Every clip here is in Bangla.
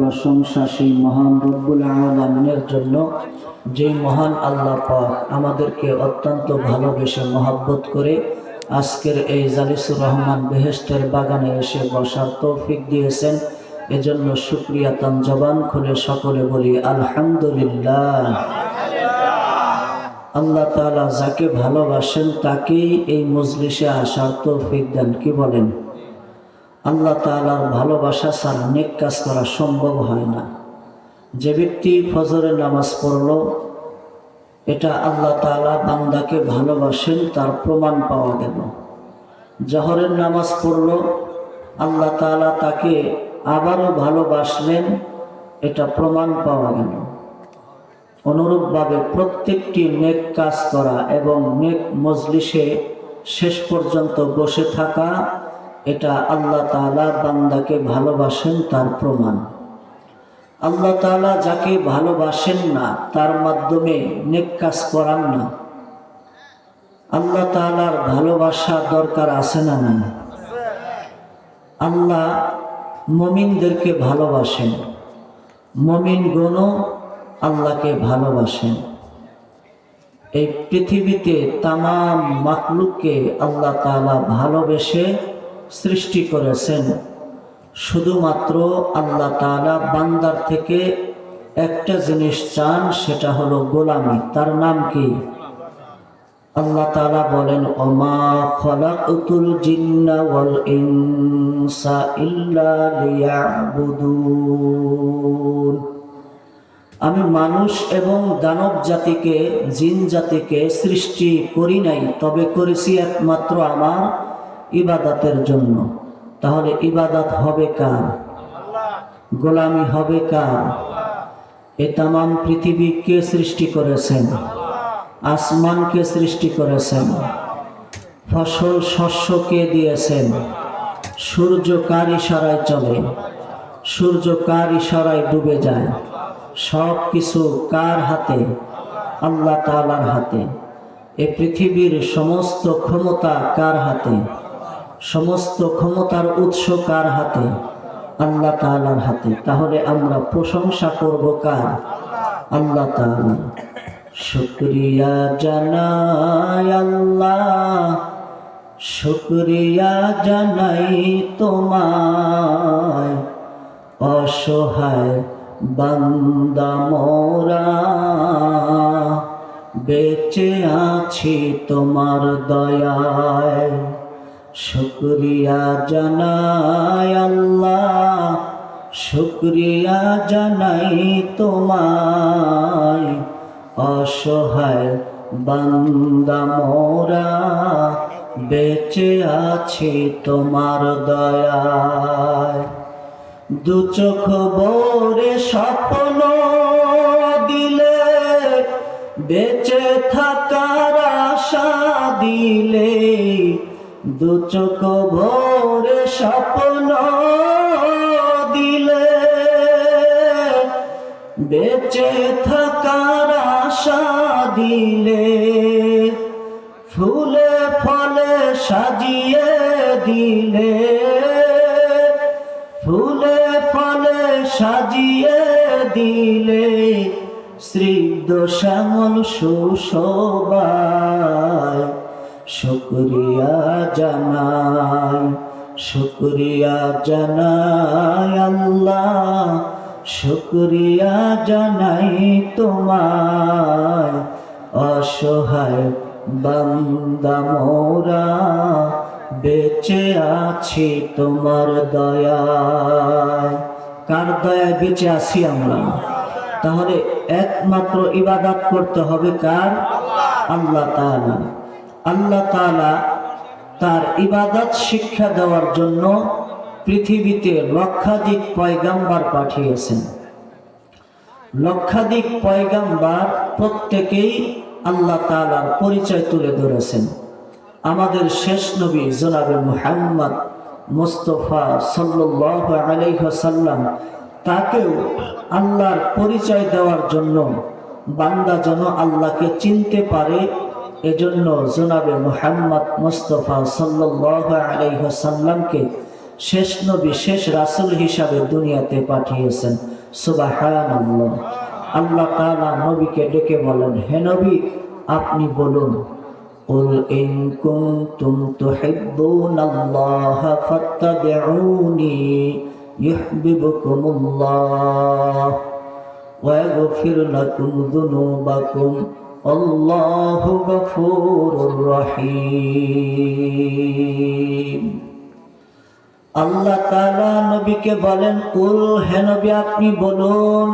প্রশংসা সেই মহান রব্বুল আলামিনের জন্য, যে মহান আল্লাহ পাক আমাদেরকে অত্যন্ত ভালোবেসে মহব্বত করে আজকের এই জালিসুর রহমান বেহেশতের বাগানে এসে বসার তৌফিক দিয়েছেন। এজন্য শুকরিয়া তান জবান খুলে সকলে বলি আলহামদুলিল্লাহ। আল্লাহ তাআলা যাকে ভালোবাসেন তাকেই এই মজলিসে আসার তৌফিক দেন। কি বলেন? আল্লাহ তাআলার ভালোবাসা ছাড়া নেক কাজ করা সম্ভব হয় না। যে ব্যক্তি ফজরের নামাজ পড়ল, এটা আল্লাহ তাআলা বান্দাকে ভালোবাসেন তার প্রমাণ পাওয়া গেল। জহরের নামাজ পড়ল, আল্লাহ তাআলা তাকে আবারও ভালোবাসলেন, এটা প্রমাণ পাওয়া গেল। অনুরূপভাবে প্রত্যেকটি নেক কাজ করা এবং নেক মজলিসে শেষ পর্যন্ত বসে থাকা, এটা আল্লাহ তাআলা বান্দাকে ভালোবাসেন তার প্রমাণ। আল্লাহ তাআলা যাকে ভালোবাসেন না তার মাধ্যমে নেক কাজ করান না। আল্লাহ তাআলার ভালোবাসা দরকার আছে না নাই? আল্লাহ মুমিনদেরকে ভালোবাসেন, মুমিনগণও আল্লাহকে ভালোবাসেন। এই পৃথিবীতে তামাম মাখলুককে আল্লাহ তাআলা ভালোবেসে সৃষ্টি করেছেন। শুধুমাত্র আল্লাহ তাআলা বান্দার থেকে একটা জিনিস চান, সেটা হলো গোলামি। তার নাম কি? আল্লাহ তাআলা বলেন, ওমা খলাকতুল জিন্না ওয়াল ইনসা ইল্লা লিয়াবুদুন। আমি মানুষ এবং দানব জাতিকে, জিন জাতিকে সৃষ্টি করি নাই, তবে করেছি একমাত্র আমার ইবাদতের জন্য। তাহলে ইবাদত হবে কার? গোলামি হবে কার? এ তামাম পৃথিবী কে সৃষ্টি করেছেন? আসমানকে সৃষ্টি করেছেন। ফসল শস্য কে দিয়েছেন? সূর্য কার ইশারায় চলে? সূর্য কার ইশারায় ডুবে যায়? সব কিছু কার হাতে? আল্লাহ তাআলার হাতে। এ পৃথিবীর সমস্ত ক্ষমতা কার হাতে? সমস্ত ক্ষমতার উৎস কার হাতে? আল্লাহ তাআলার হাতে। তাহলে আমরা প্রশংসা করব কার? আল্লাহ তাআলা। শুকরিয়া জানাই আল্লাহ, শুকরিয়া জানাই তোমায়, অসহায় বান্দা মোরা বেঁচে আছি তোমার দয়ায়। শুকরিয়া জানাই আল্লাহ, শুকরিয়া জানাই তোমায়, অসহায় বান্দা মোরা বেঁচে আছি তোমার দয়ায়। দু চোখ ভরে স্বপ্ন দিলে, বেঁচে থাকার আশা দিলে, দু চোখ ভরে স্বপ্ন দিলে, বেঁচে থাকার আশা দিলে, ফুলে ফলে সাজিয়ে দিলে, ফুলে ফলে সাজিয়ে দিলে, স্নিগ্ধ শ্যামল সুশোভায়। শুকরিয়া জানাই, শুকরিয়া জানাই আল্লাহ, শুকরিয়া জানাই তোমায়, অসহায় বান্দা মোরা বেঁচে আছি তোমার দয়ায়। কার দয়ায় বেঁচে আছি আমরা? তাহলে একমাত্র ইবাদত করতে হবে কার? আল্লাহ তাআলা। আল্লাহ তাআলা তার ইবাদত শিক্ষা দেওয়ার জন্য পৃথিবীতে লক্ষাধিক পয়গাম্বার পাঠিয়েছেন। লক্ষাধিক পয়গাম্বার প্রত্যেকেই আল্লাহ তাআলার পরিচয় তুলে ধরেছেন। আমাদের শেষ নবী জনাবে মুহাম্মদ মুস্তাফা সাল্লাল্লাহু আলাইহি ওয়াসাল্লাম, তাকেও আল্লাহর পরিচয় দেওয়ার জন্য, বান্দা যেন আল্লাহকে চিনতে পারে, এজন্য জনাবে মুহাম্মদ মুস্তাফা সাল্লাল্লাহু আলাইহি ওয়াসাল্লামকে শেষ নবী, শেষ রাসূল হিসাবে দুনিয়াতে পাঠিয়েছেন। সুবহানাল্লাহ। আল্লাহ তাআলা নবীকে ডেকে বলেন, হে নবী, আপনি বলুন, কুল ইন কুনতুম তুহিব্বুনাল্লাহা ফাত্তাবিউনি ইউহিব্বুকুমুল্লাহ ওয়া ইয়াগফির লাকুম যুনুবাকুম আল্লাহু গফুরুর রহিম। আল্লাহ তাআলা নবীকে বলেন, কুল, হে নবী আপনি বলুন,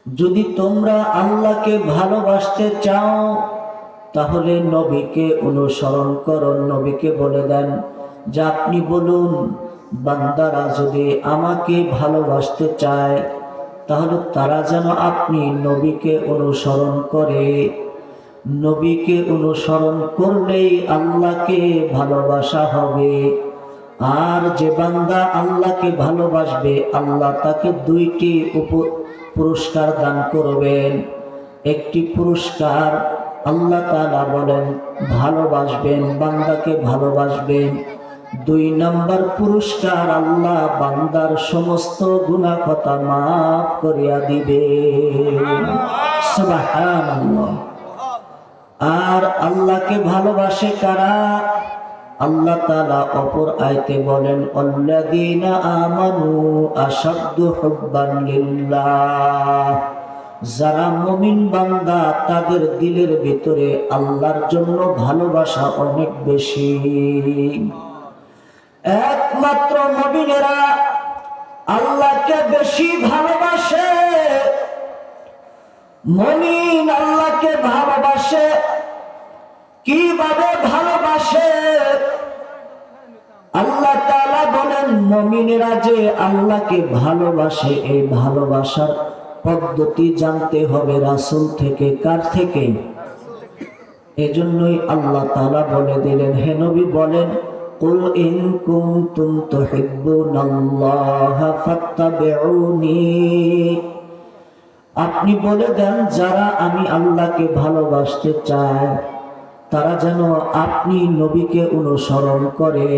যদি তোমরা আল্লাহকে ভালোবাসতে চাও তাহলে নবীকে অনুসরণ করো। নবীকে বলে দেন যে আপনি বলুন, বান্দারা যদি আমাকে ভালোবাসতে চায় তাহলে তারা যেন আপনি নবীকে অনুসরণ করে। নবীকে অনুসরণ করলেই আল্লাহকে ভালোবাসা হবে। আর যে বান্দা আল্লাহকে ভালোবাসবে, আল্লাহ তাকে দুইটি পুরস্কার দান করবেন। একটি পুরস্কার আল্লাহ তাআলা বলেন ভালোবাসবেন, বান্দাকে ভালোবাসবেন। 2 নম্বর পুরস্কার, আল্লাহ বান্দার সমস্ত গুনাহ খাতা মাফ করিয়া দিবে। সুবহানাল্লাহ। আর আল্লাহকে ভালোবাসে কারা? আল্লাহ তাআলা অপর আয়াতে বলেন, আল্লাযীনা আমানু আশাদ্দু হুব্বান লিল্লাহ। যারা মুমিন বান্দা তাদের দিলের ভিতরে আল্লাহর জন্য ভালোবাসা অনেক বেশি। একমাত্র মুমিনেরা আল্লাহকে বেশি ভালোবাসে। মুমিন আল্লাহকে ভালোবাসে। কিভাবে ভালোবাসে? আল্লাহ তাআলা বলেন, মুমিনেরা যে আল্লাহকে ভালোবাসে, এই ভালোবাসার পদ্ধতি জানতে হবে রাসূল থেকে। কার থেকে? এজন্যই আল্লাহ তাআলা বলে দিলেন, হে নবী বলেন, কুল ইন কুনতুম তুহিব্বুনাল্লাহা ফাত্তাবিউনি। আপনি বলে দেন, যারা আমি আল্লাহকে ভালোবাসতে চায় তারা যেন আপনি নবীকে অনুসরণ করে।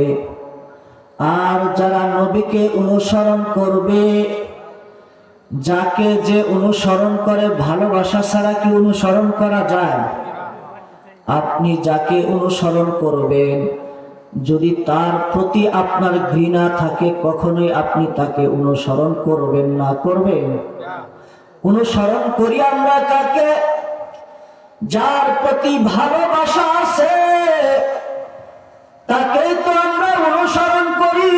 আর যারা নবীকে অনুসরণ করবে, যাকে যে অনুসরণ করে, ভালোবাসা ছাড়া কি অনুসরণ করা যায়? আপনি যাকে অনুসরণ করবেন, যদি তার প্রতি আপনার ঘৃণা থাকে, কখনোই আপনি তাকে অনুসরণ করবেন না। করবেন? অনুসরণ করি আমরা কাকে? যার প্রতি ভালোবাসা আছে তাকে তো আমরা অনুসরণ করি।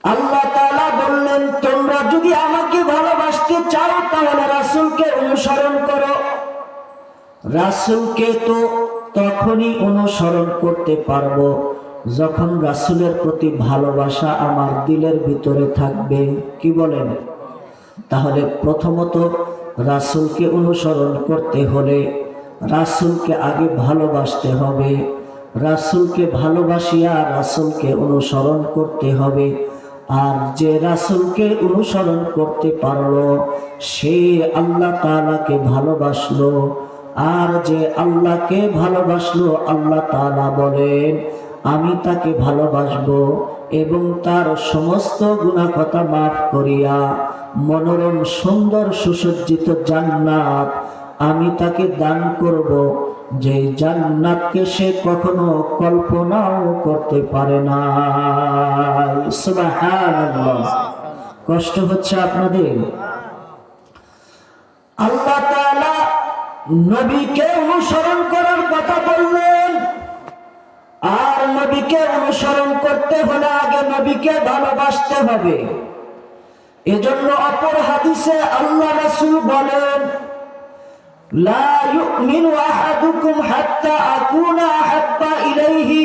আল্লাহ তাআলা বললেন, তোমরা যদি আমাকে ভালোবাসতে চাও তাহলে রাসূলকে অনুসরণ করো। রাসূলকে তো তখনই অনুসরণ করতে পারবো যখন রাসূলের প্রতি ভালোবাসা আমার দিলের ভিতরে থাকবে। কি বলেন? তাহলে প্রথমত রাসূলকে অনুসরণ করতে হলে রাসূলকে আগে ভালোবাসতে হবে। রাসূলকে ভালোবাসিয়া রাসূলকে অনুসরণ করতে হবে। আর যে রাসূলকে অনুসরণ করতে পারলো সে আল্লাহ তাআলাকে ভালোবাসলো। আর যে আল্লাহকে ভালোবাসলো, আল্লাহ তাআলা বলেন আমি তাকে ভালোবাসবো এবং তার সমস্ত গুনাহ খাতা মাফ করিয়া মনোরম সুন্দর সুসজ্জিত জান্নাত আমি তাকে দান করব, যে জান্নাতকে সে কখনো কল্পনাও করতে পারে না। সুবহানাল্লাহ। কষ্ট হচ্ছে আপনাদের? আল্লাহ তাআলা নবীকে অনুসরণ করার কথা বললেন। আর নবীকে অনুসরণ করতে হলে আগে নবীকে ভালোবাসতে হবে। এজন্য অপর হাদিসে আল্লাহ রাসূল বলেন, লা ইউমিনু আহাদুকুম হাত্তা আকুনা আহাব্বা ইলাইহি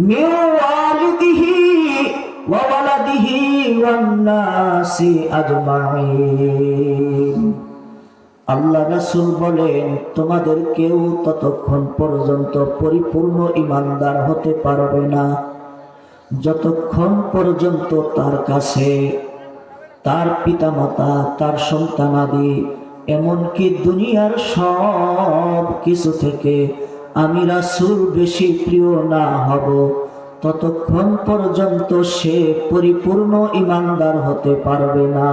মিন ওয়ালিদিহি ওয়া ওয়ালাদিহি ওয়ান নাসি আজমাইন। আল্লাহ রাসূল বলেন, তোমাদের কেউ ততক্ষণ পর্যন্ত পরিপূর্ণ ঈমানদার হতে পারবে না যতক্ষণ পর্যন্ত তার কাছে তার পিতামাতা, তার সন্তানাদি, এমনকি দুনিয়ার সব কিছু থেকে আমি রাসূল বেশি প্রিয় না হব, ততক্ষণ পর্যন্ত সে পরিপূর্ণ ঈমানদার হতে পারবে না।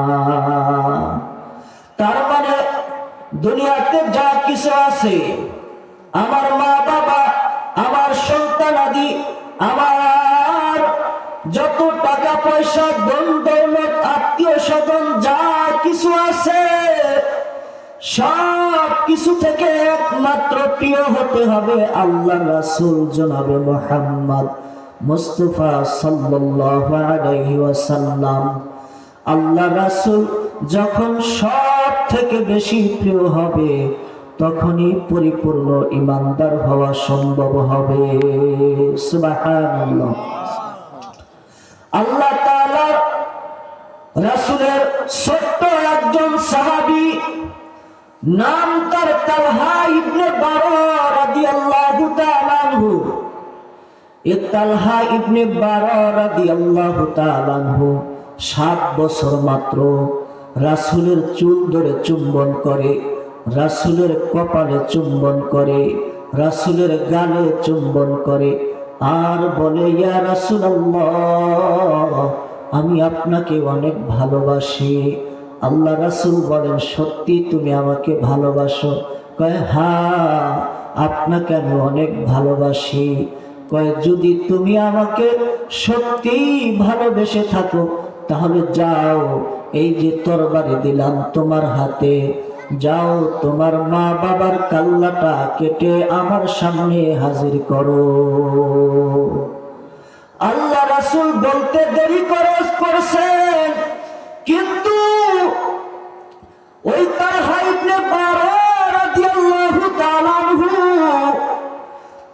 তার মানে দুনিয়াতে যা কিছু আছে, আমার মা বাবা, আমার সন্তানাদি, আমার যত টাকা পয়সা, ধন দৌলত, আত্মীয় স্বজন যা কিছু আছে, সব কিছু থেকে একমাত্র প্রিয় হতে হবে আল্লাহ রাসূল জনাবে মুহাম্মদ মুস্তাফা সাল্লাল্লাহু আলাইহি ওয়াসাল্লাম। আল্লাহ রাসূল যখন সব থেকে বেশি প্রিয় হবে, তখনই পরিপূর্ণ ঈমানদার হওয়া সম্ভব হবে। সুবহানাল্লাহ। আল্লাহ তাআলা রাসূলের ছোট্ট একজন সাহাবী, নাম তার তালহা ইবনে বারা রাদিয়াল্লাহু তাআলা আনহু। এই তালহা ইবনে বারা রাদিয়াল্লাহু তাআলা আনহু 7 বছর মাত্র রাসূলের চুল ধরে চুম্বন করে, রাসূলের কপালে চুম্বন করে, রাসূলের গালে চুম্বন করে, আর বলে, ইয়া রাসূলুল্লাহ, আমি আপনাকে অনেক ভালোবাসি। আল্লাহ রাসূল বলেন, সত্যি তুমি আমাকে ভালোবাসো? কয়, হ্যাঁ, আপনাকে আমি অনেক ভালোবাসি। কয়, যদি তুমি আমাকে সত্যি ভালোবেসে থাকো, তাহলে যাও, এই যে তরবারি দিলাম তোমার হাতে, যাও তোমার মা বাবার কাল্লাটা কেটে আমার সামনে হাজির করো। আল্লাহ রাসূল বলতে দেরি করছেন, কিন্তু ওই তালহা ইবনে বারা রাদিয়াল্লাহু তাআলা আনহু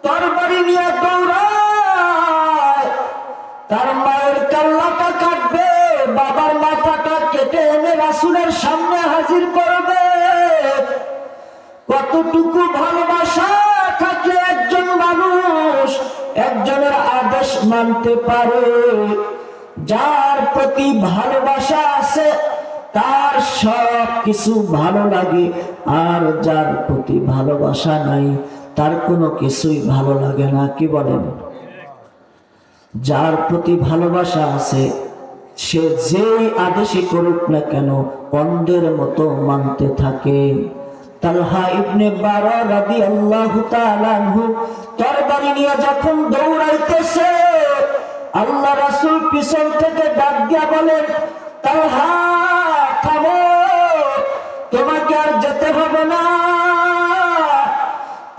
তরবারি নিয়ে দৌড়ায়, তার মায়ের কাল্লাটা কাটবে, বাবার মাথাটা কেটে এনে রাসূলের সামনে হাজির করবে। কতটুকু ভালোবাসা থাকলে একজন মানুষ একজনের আদেশ মানতে পারে? যার প্রতি ভালোবাসা আছে তার সব কিছু ভালো লাগে, আর যার প্রতি ভালোবাসা নাই তার কোনো কিছুই ভালো লাগে না। কি বলেন? যার প্রতি ভালোবাসা আছে সে যেই আদেশই করুক না কেন অন্ধের মতো মানতে থাকে। তালহা ইবনে বারা রাদিয়াল্লাহু তাআলা আনহু তরবারি নিয়ে যখন দৌড়াইতেছে, আল্লাহ রাসূল পিছন থেকে ডাক দিয়া বলেন, তালহা থামো, তোমাকে আর যেতে হবে না,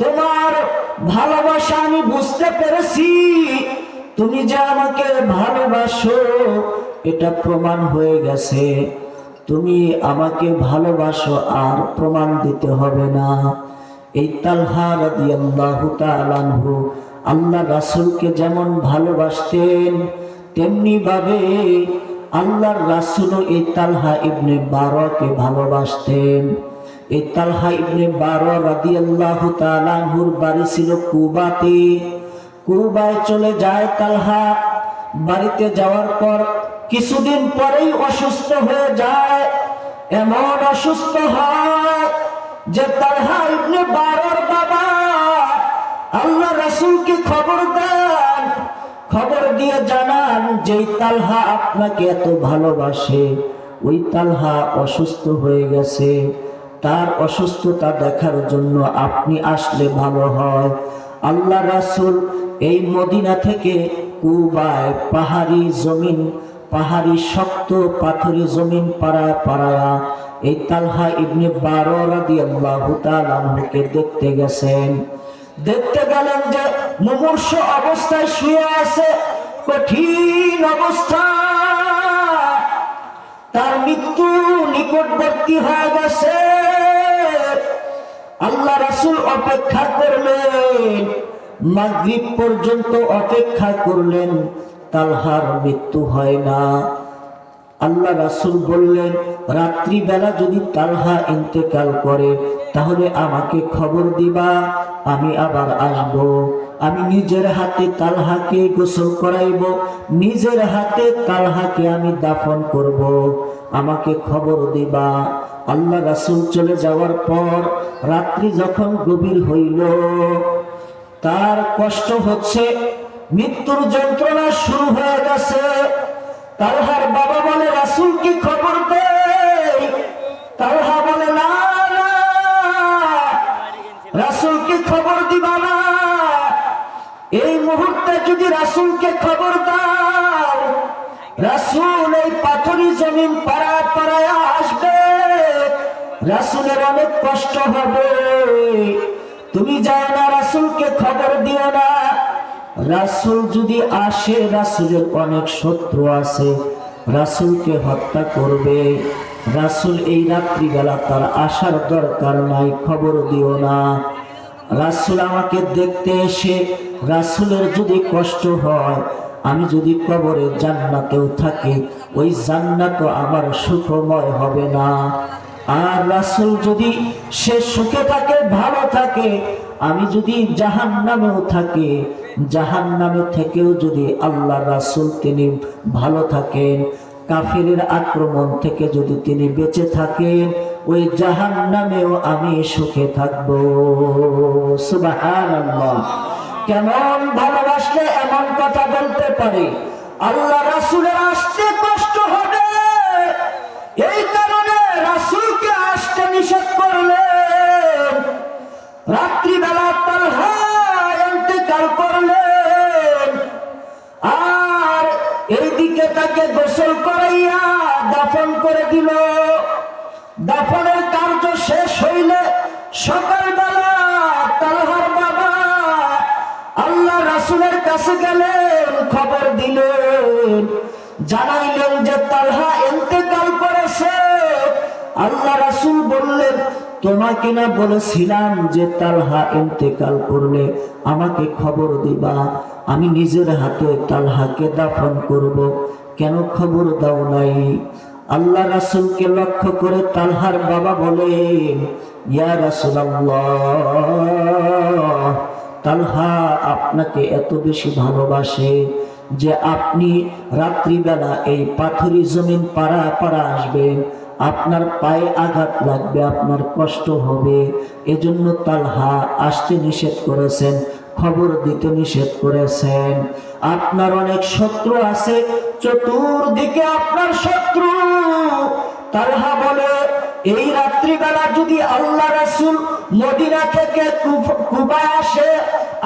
তোমার ভালোবাসা আমি বুঝতে পেরেছি, তুমি যে আমাকে ভালোবাসো এটা প্রমাণ হয়ে গেছে, তুমি আমাকে ভালোবাসো, আর প্রমাণ দিতে হবে না। এই তালহা রাদিয়াল্লাহু তাআলা আনহু আল্লাহ রাসূলকে যেমন ভালোবাসতেন, তেমনি ভাবে আল্লাহর রাসূলও এই তালহা ইবনে বারাকে ভালোবাসতেন। এই তালহা ইবনে বারা রাদিয়াল্লাহু তাআলা আনহুর বাড়ি ছিল কুবাতে। কুবায় চলে যায় তালহা। বাড়িতে যাওয়ার পর কিছুদিন পরেই অসুস্থ হয়ে যায়। এমন অসুস্থ হয় যে তালহা ইবনে বারার বাবা আল্লাহ রাসূলকে খবর দেন, খবর দিয়ে জানান যে তালহা আপনাকে এত ভালোবাসে, ওই তালহা অসুস্থ হয়ে গেছে, তার অসুস্থতা দেখার জন্য আপনি আসলে ভালো হয়। আল্লাহ রাসূল এই মদিনা থেকে কুবায় পাহাড়ি জমিন, পাহাড়ি শক্ত পাথরি জমিন পাড়ায়া এই তালহা ইবনে বারা রাদিয়াল্লাহু তাআলা আনহুকে দেখতে গেছেন। দেখতে গেলেন যে মুমূর্ষ অবস্থায় শুয়ে আছে, কঠিন অবস্থা, তার মৃত্যু নিকটবর্তী হয়ে গেছে। আল্লাহ রাসূল অপেক্ষা করলেন, মাগরিব পর্যন্ত অপেক্ষা করলেন, তালহার মৃত্যু হয় না। আল্লাহ রাসূল বললেন, রাত্রিবেলা যদি তালহা ইন্তেকাল করে তাহলে আমাকে খবর দিবা, আমি আবার আসব, আমি নিজের হাতে তালহাকে গোসল করাইব, নিজের হাতে তালহাকে আমি দাফন করব, আমাকে খবর দিবা। আল্লাহ রাসূল চলে যাওয়ার পর রাত্রি যখন গভীর হইল, তার কষ্ট হচ্ছে, মৃত্যুর যন্ত্রণা শুরু হয়ে গেছে। তালহার বাবা বলে রাসূল কি খবর দেই? তালহা বলে না না, রাসূলকে খবর দিবা না। এই মুহূর্তে যদি রাসূলকে খবর দাও, রাসূল এই পাথরি জমিন পাড়ায় আসবে, রাসূলের অনেক কষ্ট হবে। তুমি যাও না, রাসূলকে খবর দিও না। রাসূল যদি আসে, রাসূলের অনেক শত্রু আছে, রাসূলকে হত্যা করবে। রাসূল এই রাত্রিবেলা তার আসার দরকার নাই, খবর দিও না। রাসূল আমাকে দেখতে এসে রাসূলের যদি কষ্ট হয়, আমি যদি কবরে জান্নাতেও থাকি, ওই জান্নাত আমার সুখময় হবে না। আর রাসূল যদি সে সুখে থাকে, ভালো থাকে, আমি যদি জাহান্নামেও থাকি, জাহান্নামে থেকেও যদি আল্লাহ রাসূল তিনি ভালো থাকেন, কাফিরের আক্রমণ থেকে যদি তিনি বেঁচে থাকেন, ওই জাহান্নামেও আমি সুখে থাকব। সুবহানাল্লাহ। কেমন ভালোবাসলে এমন কথা বলতে পারে? আল্লাহ রাসূলের আসতে কষ্ট হবে, এই কারণে রাসূলকে আসতে নিষেধ করলেন। রাত্রিবেলা তালহা ইন্তেকাল করলেন, আর এইদিকে তাকে গোসল করাইয়া দাফন করে দিল। দাফনের কার্য শেষ হইলে সকালবেলা তালহার বাবা আল্লাহ রাসূলের কাছে গেলেন, খবর দিলেন, জানাইলেন যে তালহা ইন্তেকাল করেছে। আল্লাহ রাসূল বললেন, তোমাকে না বলেছিলাম যে তালহা ইন্তেকাল করলে আমাকে খবর দিবা, আমি নিজের হাতে তালহাকে দাফন করব, কেন খবর দাও নাই? আল্লাহ রাসূলকে লক্ষ্য করে তালহার বাবা বলেন, ইয়া রাসূলুল্লাহ, তালহা আপনাকে এত বেশি ভালোবাসে যে আপনি রাত্রিবেলা এই পাথরি জমিন পাড়া আসবেন, আপনার পায়ে আঘাত লাগবে, আপনার কষ্ট হবে, এজন্য তালহা আসতে নিষেধ করেছেন, খবর দিতে নিষেধ করেছেন। আপনার অনেক শত্রু আছে, চতুর্দিকে আপনার শত্রু। তালহা বলে, এই রাত্রিবেলা যদি আল্লাহ রাসূল মদিনা থেকে কুফায় আসে,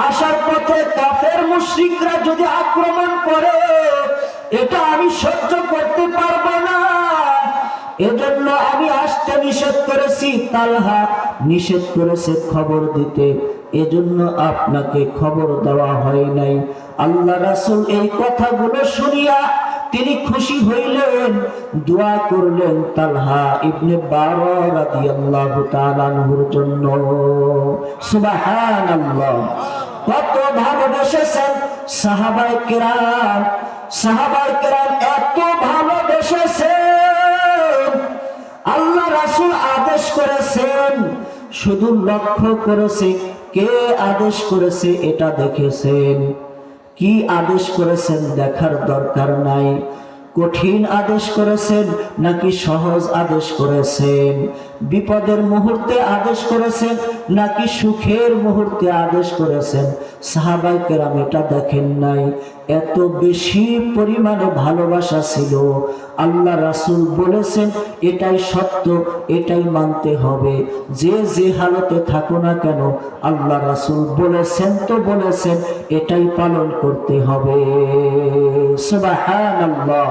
আসার পথে কাফের মুশরিকরা যদি আক্রমণ করে, এটা আমি সহ্য করতে পারবো না, এজন্য আমি আসতে নিষেধ করেছি। তালহা নিষেধ করেছে খবর দিতে, এজন্য আপনাকে খবর দেওয়া হয় নাই। আল্লাহ রাসূল এই কথাগুলো শুনিয়া তিনি খুশি হইলেন, দোয়া করলেন তালহা ইবনে বারা রাদিয়াল্লাহু তাআলা আনহুর জন্য। সুবহানাল্লাহ। কত ভালোবেসেছেন সাহাবায়ে কেরাম, সাহাবায়ে কেরাম এত ভালোবেসেছেন, আল্লাহ রাসূল আদেশ করেছেন, শুধু লক্ষ্য করেছে কে আদেশ করেছে এটা দেখেছেন, কি আদেশ করেছেন দেখার দরকার নাই। কঠিন আদেশ করেছেন নাকি সহজ আদেশ করেছেন, বিপদের মুহূর্তে আদেশ করেছেন নাকি সুখের মুহূর্তে আদেশ করেছেন, সাহাবায়ে কেরাম এটা দেখেন নাই। এত বেশি পরিমাণে ভালোবাসা ছিল, আল্লাহ রাসূল বলেছেন এটাই সত্য, এটাই মানতে হবে, যে যে হালতে থাকো না কেন, আল্লাহ রাসূল বলেছেন তো বলেছেন, এটাই পালন করতে হবে। সুবহানাল্লাহ।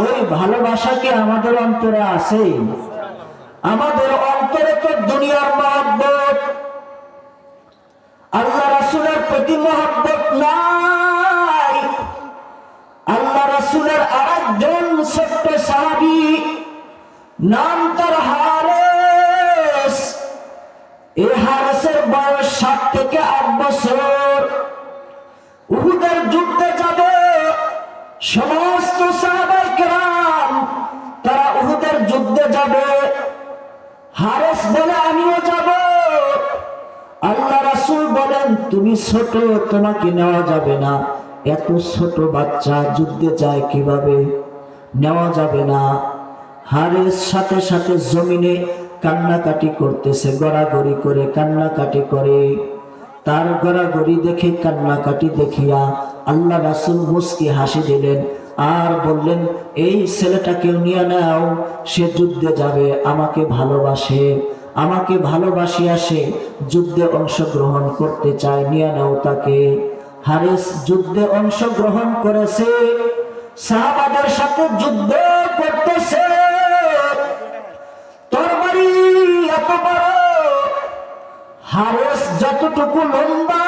ওই ভালোবাসা কি আমাদের অন্তরে আছে? আমাদের অন্তরে তো দুনিয়ার মহব্বত, আল্লাহ রাসূলের প্রতি মহব্বত নাই। আল্লাহ রাসূলের আরেকজন ছোট্ট সাহাবী, নাম তার হারেস। এই হারেসের বয়স 7 থেকে 8 বছর। উহুদের যুদ্ধে যাবে সমস্ত সাহাবায়ে কেরাম, তারা উহুদের যুদ্ধে যাবে। হারেস বলে আমিও যাব। আল্লাহ রাসূল বলেন, তুমি ছোট, তোমাকে নেওয়া যাবে না, এত ছোট বাচ্চা যুদ্ধে যায় কিভাবে, নেওয়া যাবে না। হারেস সাথে সাথে জমিনে কান্নাকাটি করতেছে, গড়াগড়ি করে কান্নাকাটি করে। তার গড়াগড়ি দেখে, কান্নাকাটি দেখিয়া আল্লাহ রাসূল মুস্কি হাসি দিলেন আর বললেন, এই ছেলেটাকেও নিয়ে নাও, সে যুদ্ধে যাবে, আমাকে ভালোবাসে, আমাকে ভালোবাসিয়া সে যুদ্ধে অংশগ্রহণ করতে চায়, নিয়ে নাও তাকে। হারিস যুদ্ধে অংশগ্রহণ করেছে, সাহাবাদের সাথে যুদ্ধ করতেছে। তরবারি এত বড়, হারিস যতটুকু লম্বা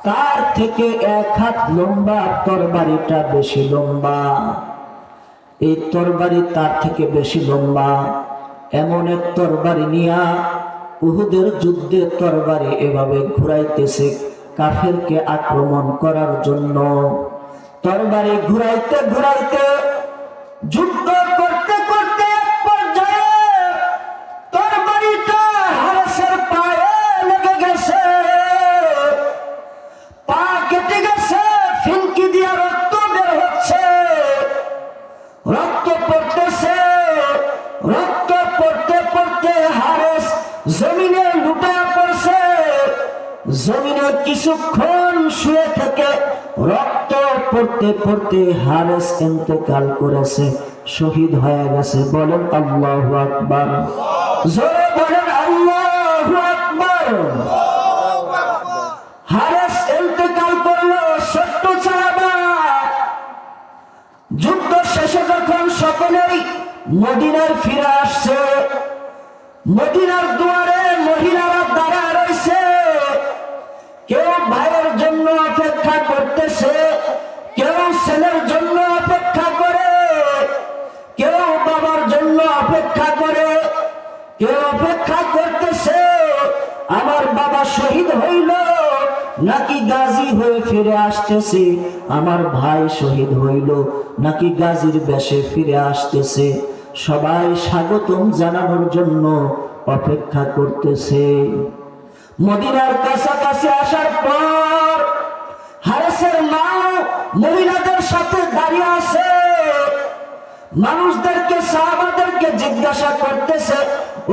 তার থেকে 1 হাত লম্বা, তরবারিটা বেশি লম্বা, এই তরবারি তার থেকে বেশি লম্বা। এমন এক তরবারি নিয়া উহুদের যুদ্ধে তরবারি এভাবে ঘুরাইতেছে কাফেরকে আক্রমণ করার জন্য। তরবারি ঘুরাইতে ঘুরাইতে, যুদ্ধ করতে করতে এক পর্যায়ে তরবারিটা হারিসের পায়ে লেগে গেছে, পা কেটে গেছে, ফিনকি দিয়ে রক্ত বের হচ্ছে, রক্ত পড়তেছে। রক্ত পড়তে পড়তে হারিস জমিনে লুটিয়ে পড়ছে। জমিনে কিছুক্ষণ শুয়ে থেকে রক্ত পড়তে পড়তে হারিস ইন্তেকাল করেছে, শহীদ হয়ে গেছে। বলেন আল্লাহু আকবার, জোরে বলেন আল্লাহু আকবার। হারিস ইন্তেকাল করলো, ছোট্ট সাহাবা। যুদ্ধ শেষে যখন সকলেই মদিনায় ফিরে আসছে, মদিনার দুয়ারে মহিলারা দাঁড়ায় রয়েছে। কেউ ভাইয়ের জন্য অপেক্ষা করতেছে, কেউ ছেলের জন্য অপেক্ষা করে, কেউ বাবার জন্য অপেক্ষা করে, কেউ অপেক্ষা করতেছে আমার বাবা শহীদ হইল নাকি গাজী হয়ে ফিরে আসতেছে, আমার ভাই শহীদ হইল নাকি গাজীর বেশে ফিরে আসতেছে। সবাই স্বাগতম জানানোর জন্য অপেক্ষা করতেছে। মদিনার কাছাকাছি আসার পর হারিসের মা মহিলাদের সাথে দাঁড়িয়ে আছে, মানুষদেরকে, সাহাবাদেরকে জিজ্ঞাসা করতেছে,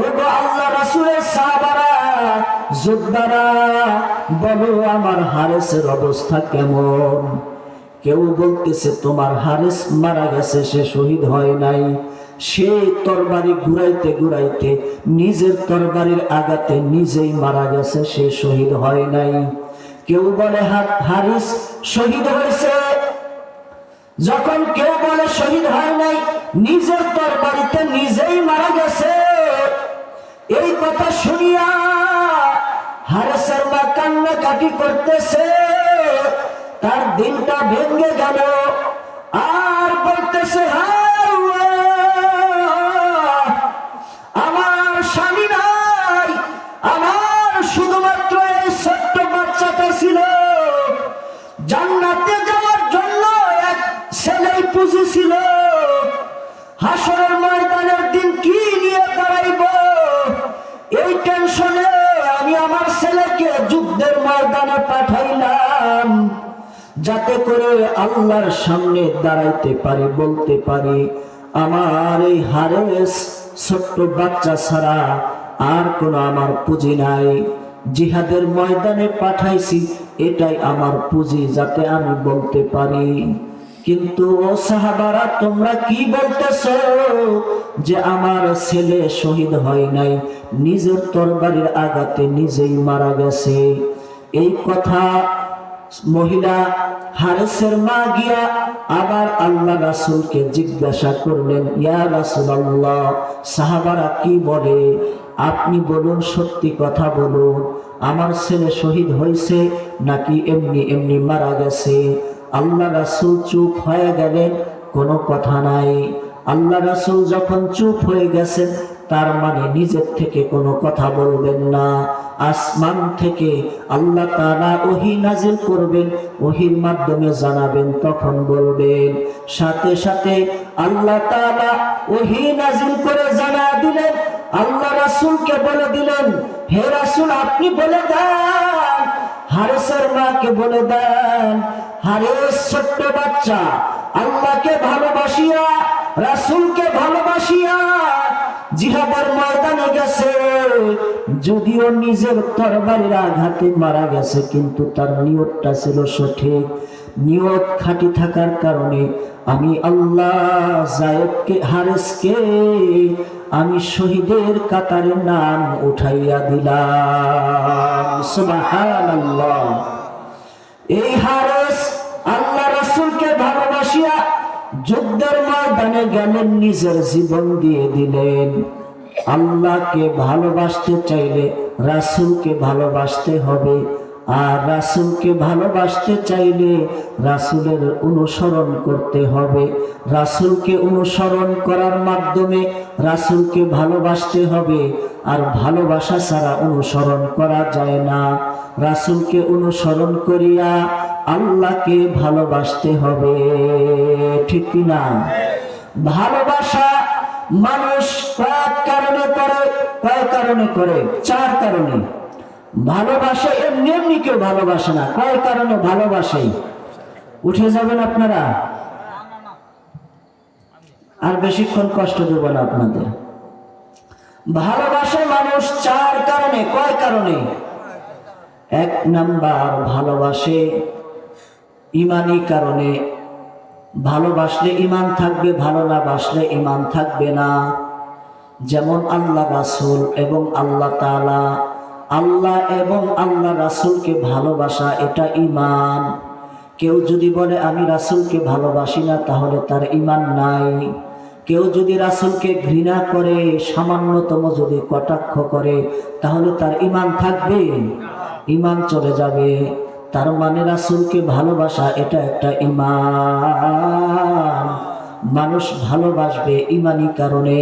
ওগো আল্লাহ রাসূলের সাহাবারা, যোদ্ধারা, বলো আমার হারিসের অবস্থা কেমন? কেউ বলতেছে তোমার হারিস মারা গেছে, সে শহীদ হয় নাই, সে তরবারি ঘুরাইতে ঘুরাইতে নিজের তরবারির আঘাতে নিজেই মারা গেছে, সে শহীদ হয় নাই। কেউ বলে হারিস শহীদ হয়েছে, যখন কেউ বলে শহীদ হয় নাই, নিজের তরবারিতে নিজেই মারা গেছে। এই কথা শুনিয়া হারিসের মা কান্নাকাটি করতেছে, তার দিনটা ভেঙে গেল। আর বলতেছে, আমার স্বামী নাই, আমার শুধুমাত্র এই ছোট্ট বাচ্চাটা ছিল, জান্নাতে যাওয়ার জন্য এক ছেলেই পুঁজি ছিল, হাসরের ময়দানের দিন কি নিয়ে দাঁড়াইব, এই টেনশনে আমি আমার ছেলেকে যুদ্ধের ময়দানে পাঠাইলাম, যাতে করে আল্লাহর সামনে দাঁড়াইতে পারি, বলতে পারি আমার এই হারিস ছোট্ট বাচ্চা ছাড়া আর কোনো আমার পুঁজি নাই, জিহাদের ময়দানে পাঠাইছি, এটাই আমার পুঁজি, যাতে আমি বলতে পারি। কিন্তু ও সাহাবারা, তোমরা কি বলতেছো যে আমার ছেলে শহীদ হয় নাই, নিজের তরবারির আঘাতে নিজেই মারা গেছে? এই কথা মহিলা হারিসের মা গিয়া আবার আল্লাহ রাসূলকে জিজ্ঞাসা করলেন, ইয়া রাসূলুল্লাহ, সাহাবারা কি বলে, আপনি বলুন, সত্যি কথা বলুন, আমার ছেলে শহীদ হয়েছে নাকি এমনি এমনি মারা গেছে? আল্লাহ রাসূল চুপ হয়ে গেলেন, কোনো কথা নাই। আল্লাহ রাসূল যখন চুপ হয়ে গেছেন, তার মানে নিজের থেকে কোনো কথা বলবেন না। আসমান থেকে আল্লাহ তাআলা ওহী নাজিল করবেন, ওহীর মাধ্যমে জানাবেন, তখন বলবেন। সাথে সাথে আল্লাহ তাআলা ওহী নাজিল করে জানা দিলেন, আল্লাহ রাসূলকে বলে দিলেন, হে রাসূল, আপনি বলে দেন, হারিসের মাকে বলে দেন, হারিস ছোট্ট বাচ্চা আল্লাহকে ভালোবাসিয়া, রাসূলকে ভালোবাসিয়া জিহাদের ময়দানে গেছে, যদিও নিজের তরবারির আঘাতে মারা গেছে, কিন্তু তার নিয়তটা ছিল সঠিক। নিয়ত খাঁটি থাকার কারণে আমি আল্লাহ যায়েদকে হারেসকে আমি শহীদের কাতারে নাম উঠাইয়া দিলাম। সুবহানাল্লাহ। এই হারেস আল্লাহ রাসূলকে ভালোবাসিয়া যুদ্ধের ময়দানে গেলেন, নিজের জীবন দিয়ে দিলেন। আল্লাহকে ভালোবাসতে চাইলে রাসূলকে ভালোবাসতে হবে, আর রাসূলকে ভালোবাসতে চাইলে রাসূলের অনুসরণ করতে হবে। রাসূলকে অনুসরণ করার মাধ্যমে রাসূলকে ভালোবাসতে হবে, আর ভালোবাসা ছাড়া অনুসরণ করা যায় না। রাসূলকে অনুসরণ করিয়া আল্লাহকে ভালোবাসতে হবে, ঠিক কিনা? ভালোবাসা মানুষ কয়েক কারণে করে, কয় কারণে করে? 4 কারণে। ভালোবাসে এমনি এমনি কেউ ভালোবাসে না, কয় কারণে ভালোবাসে? উঠে যাবেন আপনারা, আর বেশিক্ষণ কষ্ট দেব না আপনাদের। ভালোবাসে মানুষ 4 কারণে। কয় কারণে? 1 নাম্বার, ভালোবাসে ঈমানি কারণে। ভালোবাসলে ঈমান থাকবে, ভালো না বাসলে ঈমান থাকবে না। যেমন আল্লাহ রাসূল এবং আল্লাহ তাআলা, আল্লাহ এবং আল্লাহ রাসূলকে ভালোবাসা এটা ঈমান। কেউ যদি বলে আমি রাসূলকে ভালোবাসি না, তাহলে তার ঈমান নাই। কেউ যদি রাসূলকে ঘৃণা করে, সামান্যতম যদি কটাক্ষ করে, তাহলে তার ঈমান থাকবে? ঈমান চলে যাবে। তার মানে রাসূলকে ভালোবাসা এটা একটা ঈমান। মানুষ ভালোবাসবে ঈমানি কারণে।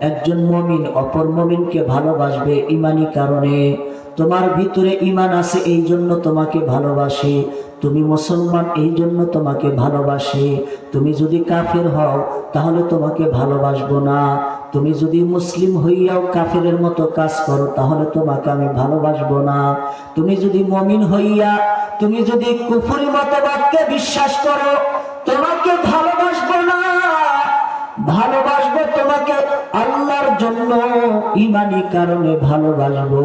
একজন মুমিন অপর মুমিনকে ভালোবাসবে ঈমানি কারণে। তোমার ভিতরে ঈমান আছে, এই জন্য তোমাকে ভালোবাসি। তুমি মুসলমান, এই জন্য তোমাকে ভালোবাসি। তুমি যদি কাফের হও, তাহলে তোমাকে ভালোবাসবো না। তুমি যদি মুসলিম হইয়াও কাফেরের মতো কাজ করো, তাহলে তোমাকে আমি ভালোবাসবো না। তুমি যদি মুমিন হইয়া তুমি যদি কুফরি মতবাদকে বিশ্বাস করো, তোমাকে ভালোবাসবো না। ভালোবাসবো তোমাকে আল্লাহর জন্য, ঈমানি কারণে ভালোবাসবো।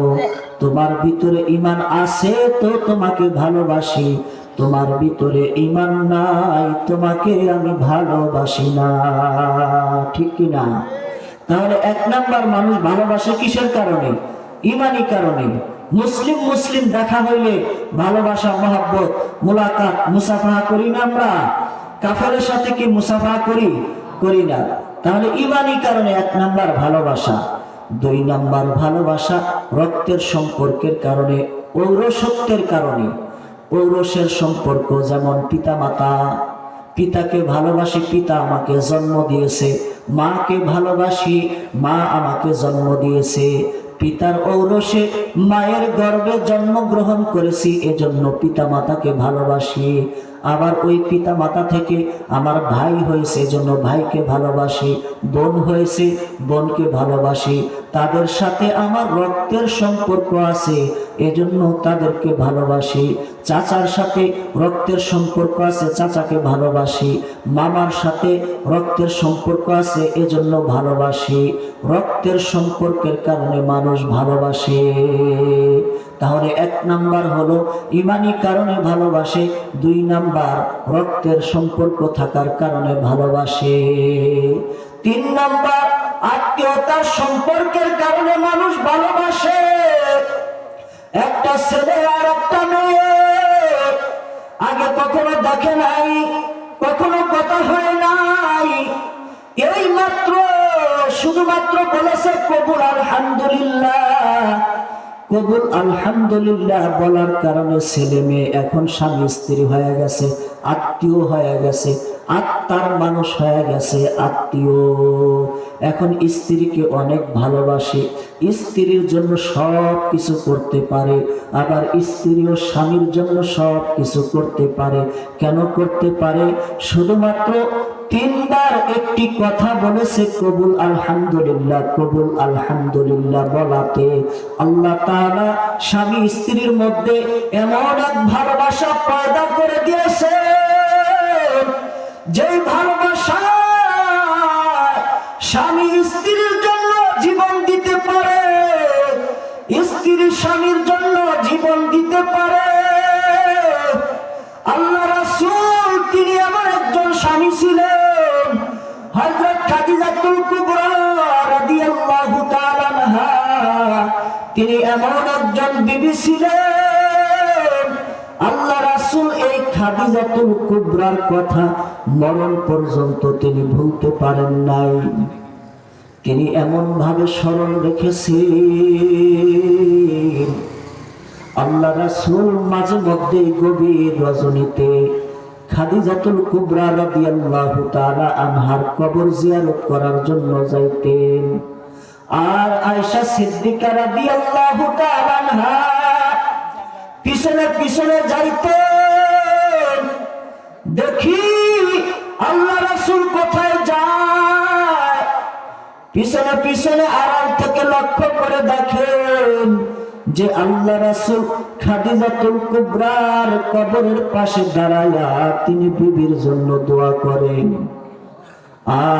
তোমার ভিতরে ঈমান আছে তো তোমাকে ভালোবাসি, তোমার ভিতরে ঈমান নাই, তোমাকে আমি ভালোবাসি না, ঠিক কিনা? তাহলে 1 নাম্বার, মানুষ ভালোবাসে কিসের কারণে? ঈমানি কারণে। মুসলিম মুসলিম দেখা হইলে ভালোবাসা, মহব্বত, মুলাকাত, মুসাফাহা করি না আমরা? কাফেরের সাথে কি মুসাফাহা করি? করি না। তাহলে ঈমানি কারণে 1 নাম্বার ভালোবাসা। 2 নাম্বার ভালোবাসা রক্তের সম্পর্কের কারণে, ঔরসত্বের কারণে। ঔরসের সম্পর্ক, যেমন পিতা মাতা। পিতাকে ভালোবাসি, পিতা আমাকে জন্ম দিয়েছে। মাকে ভালোবাসি, মা আমাকে জন্ম দিয়েছে। পিতার ঔরসে মায়ের গর্ভে জন্মগ্রহণ করেছি, এজন্য পিতা মাতাকে ভালোবাসি। আবার ওই পিতা মাতা থেকে আমার ভাই হয়েছে, এজন্য ভাইকে ভালোবাসি। বোন হয়েছে, বোনকে ভালোবাসি। তাদের সাথে আমার রক্তের সম্পর্ক আছে, এজন্য তাদেরকে ভালোবাসি। চাচার সাথে রক্তের সম্পর্ক আছে, চাচাকে ভালোবাসি। মামার সাথে রক্তের সম্পর্ক আছে, এজন্য ভালোবাসি। রক্তের সম্পর্কের কারণে মানুষ ভালোবাসে। তাহলে 1 নাম্বার হলো ঈমানি কারণে ভালোবাসে, 2 নাম্বার রক্তের সম্পর্ক থাকার কারণে ভালোবাসে, 3 নাম্বার আত্মীয়তার সম্পর্কের কারণে মানুষ ভালোবাসে। একটা ছেলে আর একটা মেয়ে আগে কখনো দেখে নাই, কখনো কথা হয় নাই, এই মাত্র শুধুমাত্র বলেছে কবুল আলহামদুলিল্লাহ। কবুল আলহামদুলিল্লাহ বলার কারণে ছেলে মেয়ে এখন স্বামী স্ত্রী হয়ে গেছে, আত্মীয় হয়ে গেছে, আত্মার মানুষ হয়ে গেছে, আত্মীয়। এখন স্ত্রীকে অনেক ভালোবাসে, স্ত্রীর জন্য সব কিছু করতে পারে। আবার স্ত্রীও স্বামীর জন্য সব কিছু করতে পারে। কেন করতে পারে? শুধুমাত্র 3 বার একটি কথা বলেছে কবুল আলহামদুলিল্লাহ। কবুল আলহামদুলিল্লাহ বলাতে আল্লাহ তাআলা স্বামী স্ত্রীর মধ্যে এমন এক ভালোবাসা পয়দা করে দিয়েছে, যেই ভালোবাসা স্বামী স্ত্রীর জন্য জীবন দিতে পারে, স্ত্রী স্বামীর জন্য জীবন দিতে পারে। আল্লাহ রাসূল তিনি এমন একজন স্বামী ছিলেন, হযরত খাদিজাতুল কুবরা রাদিয়াল্লাহু তাআলা আনহা তিনি এমন একজন বিবি ছিলেন, আল্লাহ রাসূল এই খাদিজাতুল কুবরার কথা মরণ পর্যন্ত তিনি ভুলতে পারেন নাই। তিনি এমন ভাবে স্মরণ রেখেছেন, আল্লাহ রাসূল মাঝে মধ্যে গভীর রজনীতে খাদিজাতুল কুবরা রাদিয়াল্লাহু তাআলা আনহার কবর জিয়ারত করার জন্য যাইতেন। আর আয়েশা সিদ্দিকা রাদিয়াল্লাহু তাআলা আনহা পিছনে পিছনে যাইতেন। দেখি আল্লাহ রাসূল কোথায় যায়, পিছনে পিছনে আড়াল থেকে লক্ষ্য করে দেখেন যে আল্লাহ রাসূল খাদিজাতুল কুবরার কবরের পাশে দাঁড়ায়া তিনি বিবির জন্য দোয়া করেন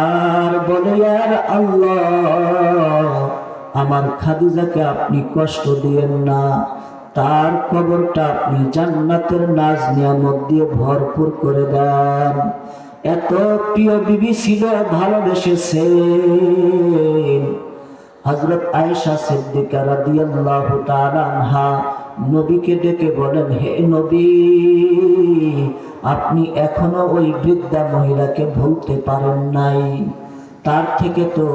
আর বলে, আর আল্লাহ আমার খাদিজাকে আপনি কষ্ট দিয়েন না, তার কবরটা আপনি জান্নাতের নাজ নিয়ামত দিয়ে ভরপুর করে দেন। এত প্রিয় বিবি ছিল, ভালোবেসেছেন। হযরত আয়েশা সিদ্দিকা রাদিয়াল্লাহু তাআলা আনহা নবীকে ডেকে বলেন, হে নবী, আপনি এখনো ওই বৃদ্ধা মহিলাকে ভুলতে পারেন নাই। তার থেকে তো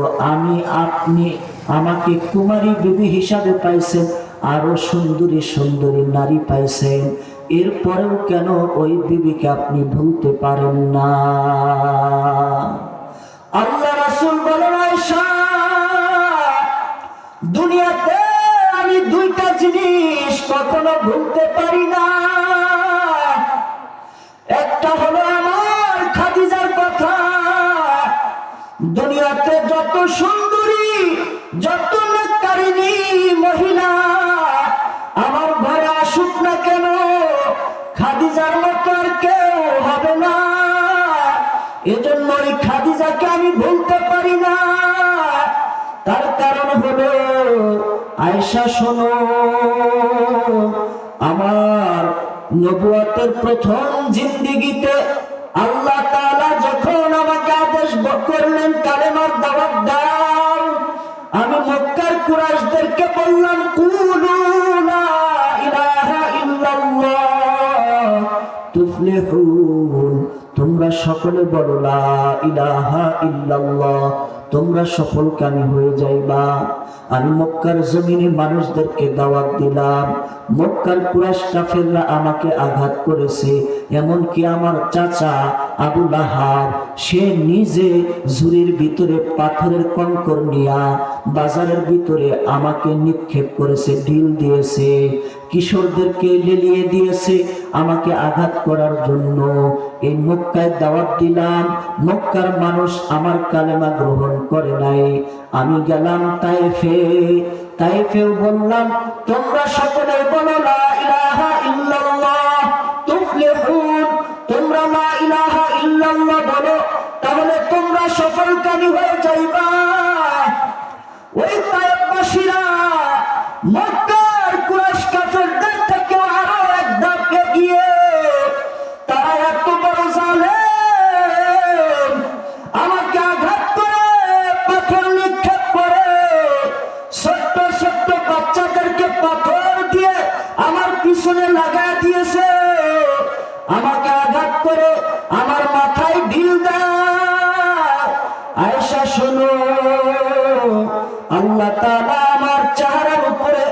আপনি আমাকে কুমারী বিবি হিসাবে পাইছেন, আরো সুন্দরী সুন্দরী নারী পাইছেন, এরপরেও কেন ওই বিবিকে আপনি ভুলতে পারেন না? আল্লাহ রাসূল বলেন, আয়েশা, দুনিয়াতে আমি দুইটা জিনিস কখনো ভুলতে পারি না। একটা হলো আমার খাদিজার কথা। দুনিয়াতে যত সুন্দরী, যত নেককারিনী মহিলা আমার ঘরে আসুক না কেন, খাদিজার মতো আর কেউ হবে না। এজন্য ওই খাদিজাকে আমি ভুলতে পারি না। তার কারণ হলো, আয়েশা শোনো, আমার নবুয়তের প্রথম জিন্দেগিতে আল্লাহ তাআলা যখন আমাকে আদেশ করলেন কালেমার দাওয়াত দাও, আমি মক্কার কুরাইশদেরকে বললাম, কুলু লা ইলাহা ইল্লাল্লাহ তুফলিহুন, তোমরা সকলে বলো লা ইলাহা ইল্লাল্লাহ, তোমরা সফলকামী হয়ে যাইবা। আমি মক্কার জমিনে মানুষদেরকে দাওয়াত দিলাম। মক্কার কুরাইশ কাফেররা আমাকে আঘাত করেছে, এমনকি আমার চাচা আবু লাহাব সে নিজে ঝুড়ির ভিতরে পাথরের কঙ্কর নিয়া বাজারের ভিতরে আমাকে নিক্ষেপ করেছে, ঢিল দিয়েছে, কিশোরদেরকে লেলিয়ে দিয়েছে আমাকে আঘাত করার জন্য। এই মক্কায় দাওয়াত দিলাম, মক্কার মানুষ আমার কালেমা গ্রহণ করে নাই। আমি গেলাম তাইফেও বললাম, তোমরা সকলে বলো লা ইলাহা ইল্লাল্লাহ তুফলিহুন, তোমরা লা ইলাহা ইল্লাল্লাহ বলো, তাহলে তোমরা সফলকামী হয়ে যাইবা। ওই তায়েফবাসীরা মক্কার কুরাইশ কাফেরদের থেকে আরো এক ধাপ এগিয়ে, তারা এত বড় জালেম, আমাকে আঘাত করে পাথর নিক্ষেপ করে, ছোট্ট ছোট্ট বাচ্চাদেরকে পাথর দিয়ে আমার পিছনে লাগায় দিয়েছে, আমাকে আঘাত করে আমার মাথায় ঢিল দেয়। আয়েশা শোনো, আল্লাহ তাআলা আমার চেহারার উপরে,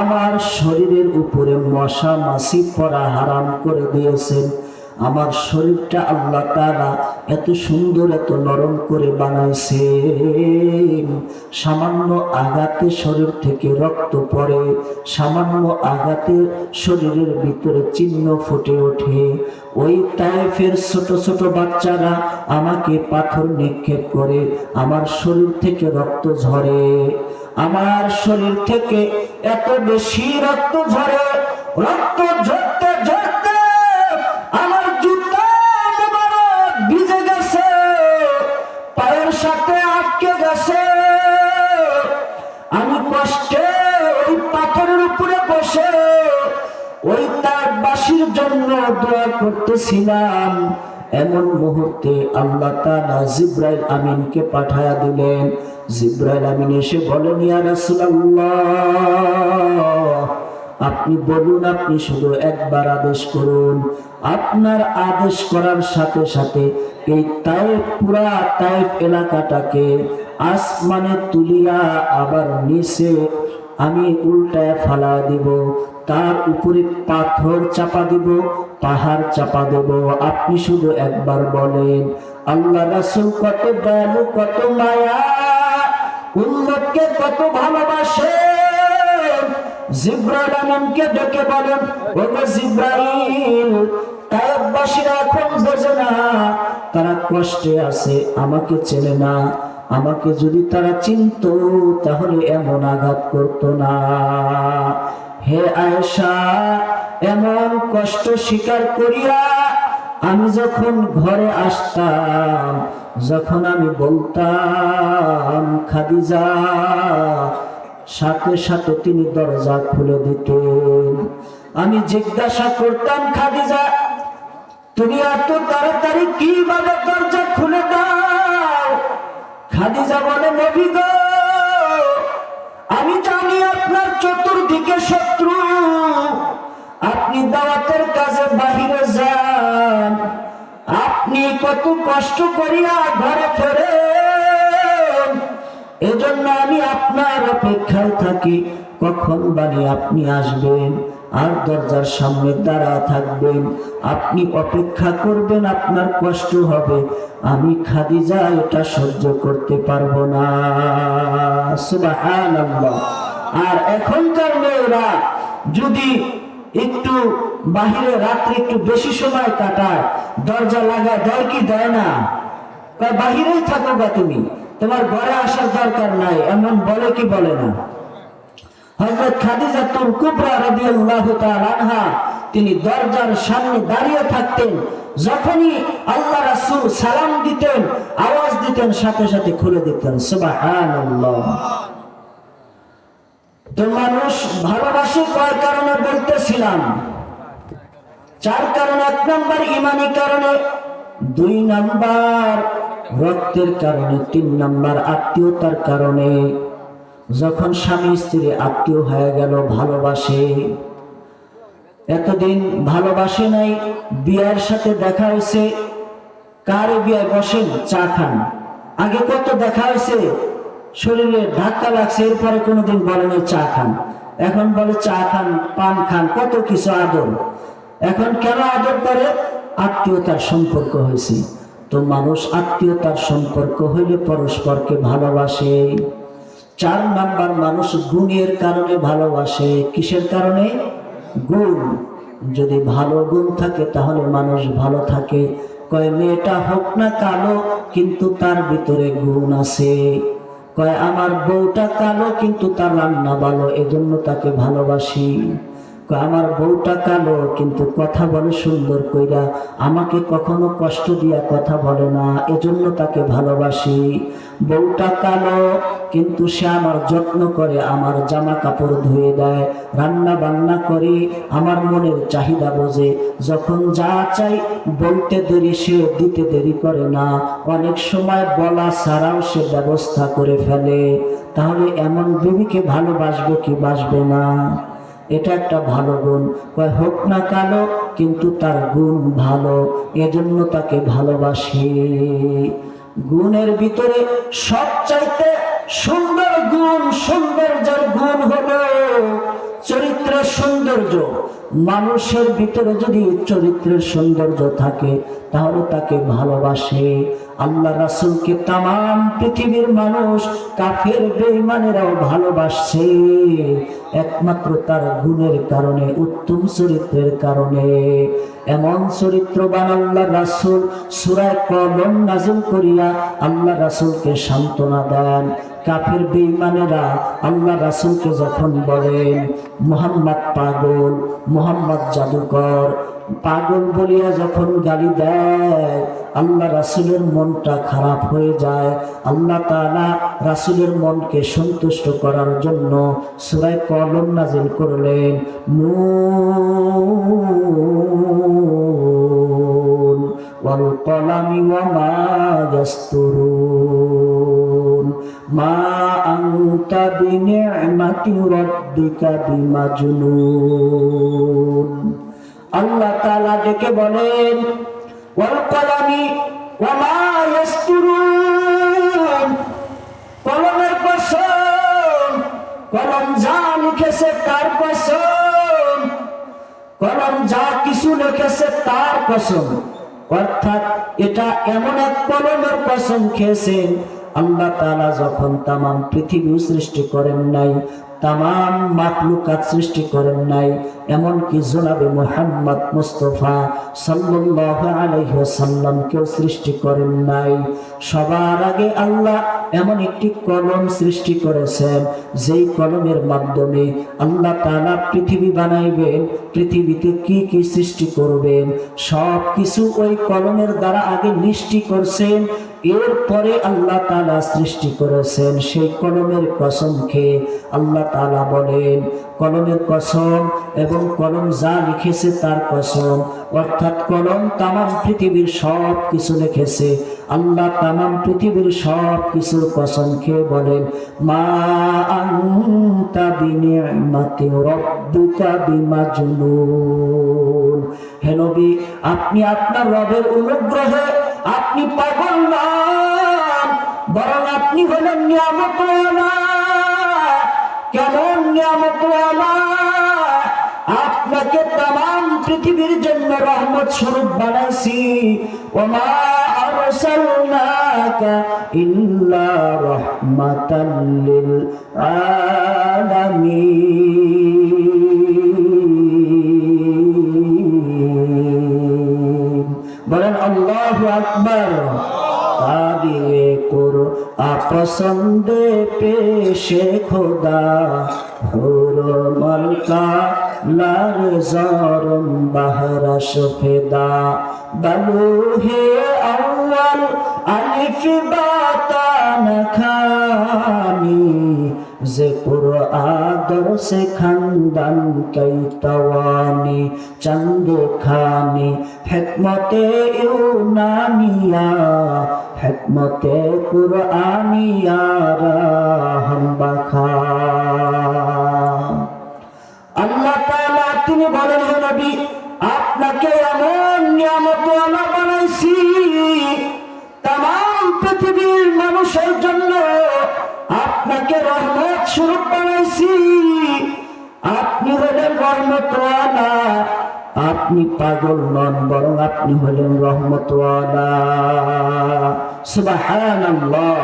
আমার শরীরের উপরে মশা মাছি পড়া হারাম করে দিয়েছেন। আমার শরীরটা আল্লাহ তাআলা এত সুন্দর, এত নরম করে বানাইছে, সামান্য আঘাতে শরীর থেকে রক্ত পড়ে, সামান্য আঘাতে শরীরের ভিতরে চিহ্ন ফুটে ওঠে। ওই তায়েফের ছোট ছোট বাচ্চারা আমাকে পাথর নিক্ষেপ করে, আমার শরীর থেকে রক্ত ঝরে, আমার শরীর থেকে এত বেশি রক্ত ঝরে, রক্ত ঝরতে ঝরতে আমার জুতা মোবারক ভিজে গেছে, পায়ের সাথে আটকে গেছে। আমি কষ্টে ওই পাথরের উপরে বসে ওই তাইফবাসীর জন্য দোয়া করতেছিলাম। এমন মুহূর্তে আল্লাহ তাআলা জিবরাইল আমিনকে পাঠায়া দিলেন। জিবরাইল আমিন এসে বলেন, ইয়া রাসূলুল্লাহ, আপনি বলুন, আপনি শুধু একবার আদেশ করুন। আপনার আদেশ করার সাথে সাথে এই তাইফ, পুরা তাইফ এলাকাটাকে আসমানে তুলিয়া আবার নিচে আমি উল্টায় ফালা দিব, তার উপরে পাথর চাপা দিব, পাহাড় চাপা দেব। আপনি শুধু একবার বলেন। আল্লাহ রাসূল কত দয়ালু, কত মায়া, উম্মতকে কত ভালোবাসে। জিবরাইল আমিনকে ডেকে বলেন, ও জিবরাইল, তাইফবাসীরা এখন বোঝে না, তারা কষ্টে আছে, আমাকে চেনে না। আমাকে যদি তারা চিনতো তাহলে এমন আঘাত করতো না। হে আয়েশা, এমন কষ্ট স্বীকার করিয়া আমি যখন ঘরে আসতাম, যখন আমি বলতাম খাদিজা, সাথে সাথে তিনি দরজা খুলে দিতেন। আমি জিজ্ঞাসা করতাম, খাদিজা তুমি এত তাড়াতাড়ি কিভাবে দরজা খুলে দাও? খাদিজা বলে, নবী গো, আমি জানি আপনার চতুর্দিকে শত্রু, আপনি দাওয়াতের কাজে বাহিরে যান, আপনি কত কষ্ট করিয়া ঘরে ফেরেন, এজন্য আমি আপনার অপেক্ষায় থাকি, কখন বানি আপনি আসবেন আর দরজার সামনে দাঁড়া থাকবেন, আপনি অপেক্ষা করবেন, আপনার কষ্ট হবে। আমি খাদিজা এটা সহ্য করতে পারবো না। সুবহানাল্লাহ। আর এখনকার মেয়েরা যদি একটু বাহিরে রাত্রে একটু বেশি সময় কাটায়, দরজা লাগা দেয় কি দেয় না? বাহিরেই থাকো বা তুমি, তোমার ঘরে আসার দরকার নাই, এমন বলে কি বলে না? হযরত খাদিজাতুল কুবরা রাদিয়াল্লাহু তাআলা আনহা তিনি দরজার সামনে দাঁড়িয়ে থাকতেন, যখনই আল্লাহ রাসূল সালাম দিতেন, আওয়াজ দিতেন, সাথে সাথে খুলে দিতেন। সুবহানাল্লাহ। তো মানুষ ভালোবাসে কয় কারণে বলতেছিলাম? 4 কারণ। 1 নাম্বার ঈমানি কারণে, 2 নাম্বার রক্তের কারণে, 3 নাম্বার আত্মীয়তার কারণে। যখন স্বামী স্ত্রী আত্মীয় হয়ে গেল, ভালোবাসে। এতদিন ভালোবাসে নাই, বিয়ের সাথে দেখা হয়েছে, কারে বিয়ে বসেন চা খান, আগে কত দেখা হয়েছে, শরীরে ধাক্কা লাগছে, এরপরে কোনোদিন বলে না চা খান, এখন বলে চা খান, পান খান, কত কিছু আদর। এখন কেন আদর করে? আত্মীয়তার সম্পর্ক হয়েছে। তো মানুষ আত্মীয়তার সম্পর্ক হইলে পরস্পরকে ভালোবাসে। 4 নাম্বার, মানুষ গুণের কারণে ভালোবাসে। কিসের কারণে? গুণ। যদি ভালো গুণ থাকে তাহলে মানুষ ভালো থাকে। কয় মেয়েটা হোক না কালো, কিন্তু তার ভিতরে গুণ আছে। কয় আমার বউটা কালো, কিন্তু তার রান্না ভালো, এজন্য তাকে ভালোবাসি। আমার বউটা কালো, কিন্তু কথা বলে সুন্দর কইরা, আমাকে কখনো কষ্ট দিয়া কথা বলে না, এজন্য তাকে ভালোবাসি। বউটা কালো, কিন্তু সে আমার যত্ন করে, আমার জামা কাপড় ধুয়ে দেয়, রান্না বান্না করে, আমার মনের চাহিদা বোঝে, যখন যা চাই বলতে দেরি সে দিতে দেরি করে না, অনেক সময় বলা ছাড়াও সে ব্যবস্থা করে ফেলে। তাহলে এমন বিবিকে ভালোবাসবে কি বাসবে না? এটা একটা ভালো গুণ। কয় হোক না কালো, কিন্তু তার গুণ ভালো, এজন্য তাকে ভালোবাসি। গুণের ভিতরে সবচাইতে সুন্দর গুণ, সৌন্দর্যের গুণ হলো চরিত্রের সৌন্দর্য। মানুষের ভিতরে যদি চরিত্রের সৌন্দর্য থাকে তাহলে তাকে ভালোবাসে। আল্লাহ রাসূলকে তামাম পৃথিবীর মানুষ, কাফের বেঈমানেরাও ভালোবাসছে, একমাত্র তার গুণের কারণে, উত্তম চরিত্রের কারণে। এমন চরিত্রবান আল্লাহ রাসূল সূরা কলম নাযিল করিয়া আল্লাহ রাসূলকে সান্ত্বনা দেন। কাফের বেঈমানেরা আল্লাহ রাসূলকে যখন বলেন মুহাম্মদ পাগল, মুহাম্মদ জাদুকর, পাগল বলিয়া যখন গালি দেয়, আল্লাহ রাসূলের মনটা খারাপ হয়ে যায়। আল্লাহ তাআলা রাসূলের মনকে সন্তুষ্ট করার জন্য সূরা কলম নাযিল করলেন। নুন ওয়াল কলামি ওয়া মা ইয়াসতুরুন মা আনতা বিনি'মাতি রাব্বিকা বিমাজনুন। আল্লাহ তাআলা ডেকে বলেন ওয়াল কলামি ওয়া মা ইয়াসতুরুন, কলমের কসম, কলম যা লিখেছে তার কসম, কলম যা কিছু লিখেছে তার কসম। অর্থাৎ এটা এমন এক কলমের কসম খেয়েছেন। আল্লাহ তাআলা যখন তামাম পৃথিবী সৃষ্টি করেন নাই, তামাম মাখলুকাত সৃষ্টি করেন নাই, এমনকি জনাবে মুহাম্মদ মুস্তাফা সাল্লাল্লাহু আলাইহি ওয়াসাল্লামকেও সৃষ্টি করেন নাই। সবার আগে আল্লাহ এমন একটি কলম সৃষ্টি করেছেন, যেই কলমের মাধ্যমে আল্লাহ তাআলা পৃথিবী বানাইবেন, পৃথিবীতে কি কি সৃষ্টি করবেন সব কিছু ওই কলমের দ্বারা আগে নিশ্চিত করছেন। এরপরে আল্লাহ তাআলা সৃষ্টি করেছেন। সেই কলমের কসম খেয়ে আল্লাহ তাআলা বলেন কলমের কসম এবং কলম যা লিখেছে তার কসম। অর্থাৎ কলম তামাম পৃথিবীর সব কিছু লিখেছে। আল্লাহ তামাম পৃথিবীর সব কিছুর কসম খেয়ে বলেন মা আনতা বিনি'মাতি রাব্বিকা বিমাজনুন। হে নবী, আপনি আপনার রবের অনুগ্রহে আপনি পাগল নন, বরং আপনি হলেন নিয়ামতওয়ালা। কেমন নিয়ামতওয়ালা? আপনাকে তামাম পৃথিবীর জন্য রহমত স্বরূপ বানাইছি। ওমা আরসালনাকা ইল্লা রাহমাতাল লিল আলামিন। বলেন আল্লাহু আকবার। তাবিয়ে কুরআন পসন্দে পেশে খোদা হুরমল কা লার জারম বাহরাশ ফেদা বালুহে আউয়াল আলিফ বাতা নখানি যে কুরআন দরসে খানদান কৈতওয়ানি চন্দ খানি হিকমতে ইউনানিয়া হিকমতে কুরআনিয়া রাহম বাখা। আল্লাহ তাআলা তিনি বলেন হে নবী, আপনাকে এমন নিয়ামতওয়ালা বানাইছি তামাম পৃথিবীর মানুষের জন্য, আপনাকে রহমত স্বরূপ বানাইছি। আপনি হলেন রহমতওয়ালা। আপনি পাগল নন, বরং আপনি হলেন রহমতওয়ালা। সুবহানাল্লাহ।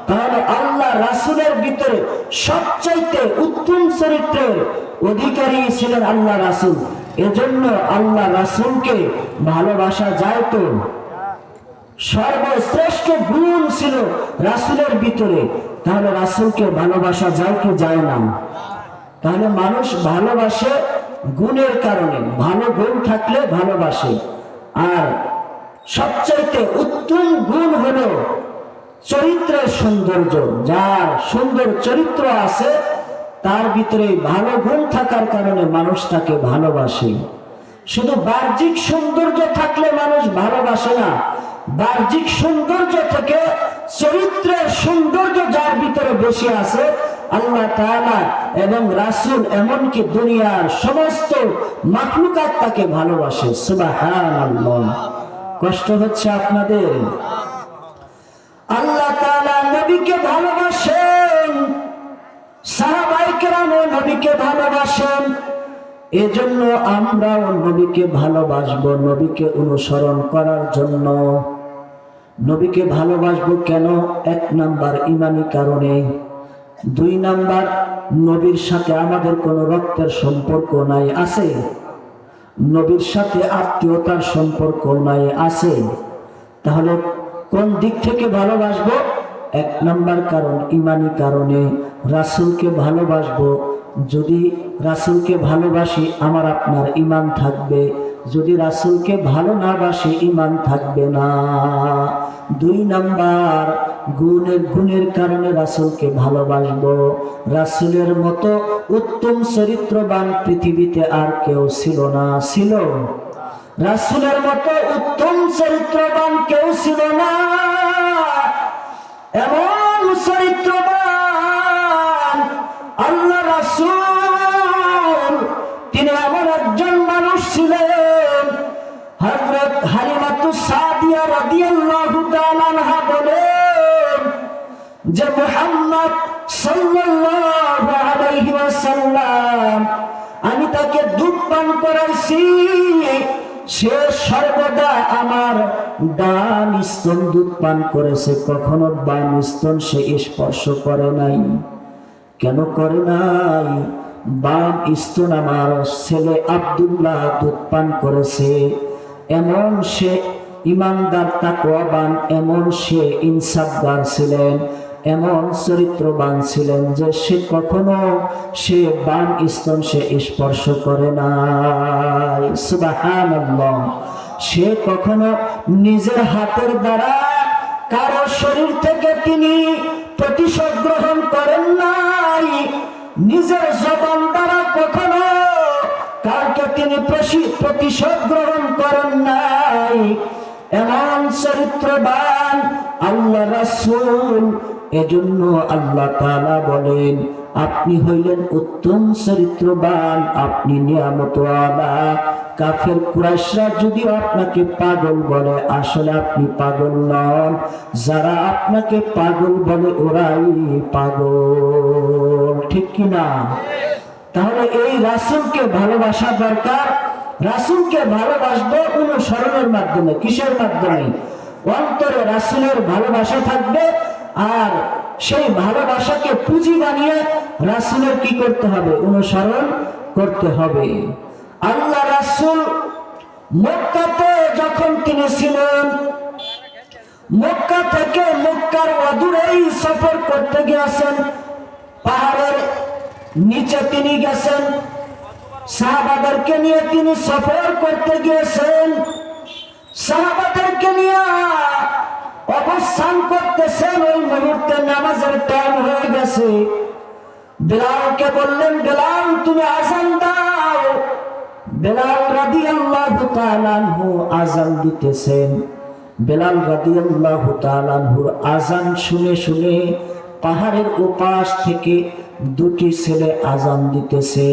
তাহলে আল্লাহ রাসূলের ভিতরে সবচাইতে উত্তম চরিত্রের অধিকারী ছিলেন আল্লাহ রাসূল। এজন্য আল্লাহ রাসূলকে ভালোবাসা যায় তো। সর্বশ্রেষ্ঠ গুণ ছিল রাসূলের ভিতরে। তাহলে রাসূলকে ভালোবাসা যায় কি যায় না? তাহলে মানুষ ভালোবাসে গুণের কারণে, ভালো গুণ থাকলে ভালোবাসে। আর সবচাইতে উত্তম গুণ হলো চরিত্রের সৌন্দর্য। যার সুন্দর চরিত্র আছে তার ভিতরে ভালো গুণ থাকার কারণে মানুষ তাকে ভালোবাসে। শুধু বাহ্যিক সৌন্দর্য থাকলে মানুষ ভালোবাসে না। বাহ্যিক সৌন্দর্য থেকে চরিত্রের সৌন্দর্য যার ভিতরে বেশি আছে, আল্লাহ তাআলা এবং রাসূল এমনকি দুনিয়ার সমস্ত মাখলুকাত তাকে ভালোবাসে। সুবহানাল্লাহ। কষ্ট হচ্ছে আপনাদের? আল্লাহ তাআলা নবীকে ভালোবাসেন, সাহাবায়ে কেরাম নবীকে ভালোবাসেন। এজন্য আমরাও নবীকে ভালোবাসবো, নবীকে অনুসরণ করার জন্য। নবীকে ভালোবাসবো কেন? 1 নাম্বার ঈমানি কারণে। 2 নাম্বার, নবীর সাথে আমাদের কোনো রক্তের সম্পর্ক নাই, আছে? নবীর সাথে আত্মীয়তার সম্পর্ক নাই, আছে? তাহলে কোন দিক থেকে ভালোবাসবো? এক নাম্বার কারণ ইমানি কারণে, রাসূলকে ভালোবাসবো। যদি রাসূলকে ভালোবাসি আমার আপনার ঈমান থাকবে, যদি রাসূলকে ভালো না বাসি ঈমান থাকবে না। দুই নাম্বার গুণের কারণে রাসূলকে ভালোবাসবো। রাসূলের মতো উত্তম চরিত্রবান পৃথিবীতে আর কেউ ছিল না। ছিল? রাসূলের মতো উত্তম চরিত্রবান কেউ ছিল না। এমন চরিত্রবান আল্লাহ রাসূল, তিনি এমন একজন মানুষ ছিলেন। হযরত হালিমাতুস সাদিয়া রাদিয়াল্লাহু তাআলা আনহা বলেন যে মুহাম্মদ সাল্লাল্লাহু আলাইহি ওয়াসাল্লাম, আমি তাকে দুধ পান করাইছি, সে সর্বদা আমার ডান স্তন দুধ পান করেছে, কখনো বাম স্তন সে স্পর্শ করে নাই। কেন করে নাই? বাম স্তন আমার ছেলে আব্দুল্লাহ দুধ পান করেছে। এমন সে ইমানদার, তাকওয়াবান, এমন সে ইনসাফগার ছিলেন, এমন চরিত্রবান ছিলেন যে সে কখনো সে বাম স্তন সে স্পর্শ করে নাই। সুবহানাল্লাহ। সে কখনো নিজের হাতের দ্বারা কারো শরীর থেকে তিনি প্রতিশোধ গ্রহণ করেন নাই। নিজের জবান দ্বারা কখনো কাউকে তিনি প্রতিশোধ গ্রহণ করেন নাই। এমন চরিত্রবান আল্লাহ রাসূল। এজন্য আল্লাহ তাআলা বলেন, আপনি হইলেন উত্তম চরিত্রবান, আপনি নিয়ামতওয়ালা। কাফের কুরাইশরা যদিও আপনাকে পাগল বলে, আসলে আপনি পাগল নন। যারা আপনাকে পাগল বলে ওরাই পাগল। ঠিক কিনা? তাহলে এই রাসূলকে ভালোবাসা দরকার। রাসূলকে ভালোবাসবো অনুসরণের মাধ্যমে। কিসের মাধ্যমে? অন্তরে রাসূলের ভালোবাসা থাকবে, আর সেই ভালোবাসাকে পুঁজি বানিয়ে রাসূলের কি করতে হবে? অনুসরণ করতে হবে। আল্লাহ রাসূল মক্কাতে যখন তিনি ছিলেন, মক্কা থেকে মক্কার অদূরেই সফর করতে গিয়েছেন। পাহাড়ের নিচে তিনি গেছেন, সাহাবাদেরকে নিয়ে তিনি সফর করতে গিয়েছেন। সাহাবাদেরকে নিয়ে অবস্থান করতেছেন। ওই মুহূর্তে নামাজের টাইম হয়ে গেছে। বেলালকে বললেন, বেলাল তুমি আযান দাও। বেলাল রাদিয়াল্লাহু তাআলা আনহু আযান দিতেছেন। বেলাল রাদিয়াল্লাহু তাআলা আনহুর আযান শুনে শুনে পাহাড়ের ওপাশ থেকে দুটি ছেলে আযান দিতেছে।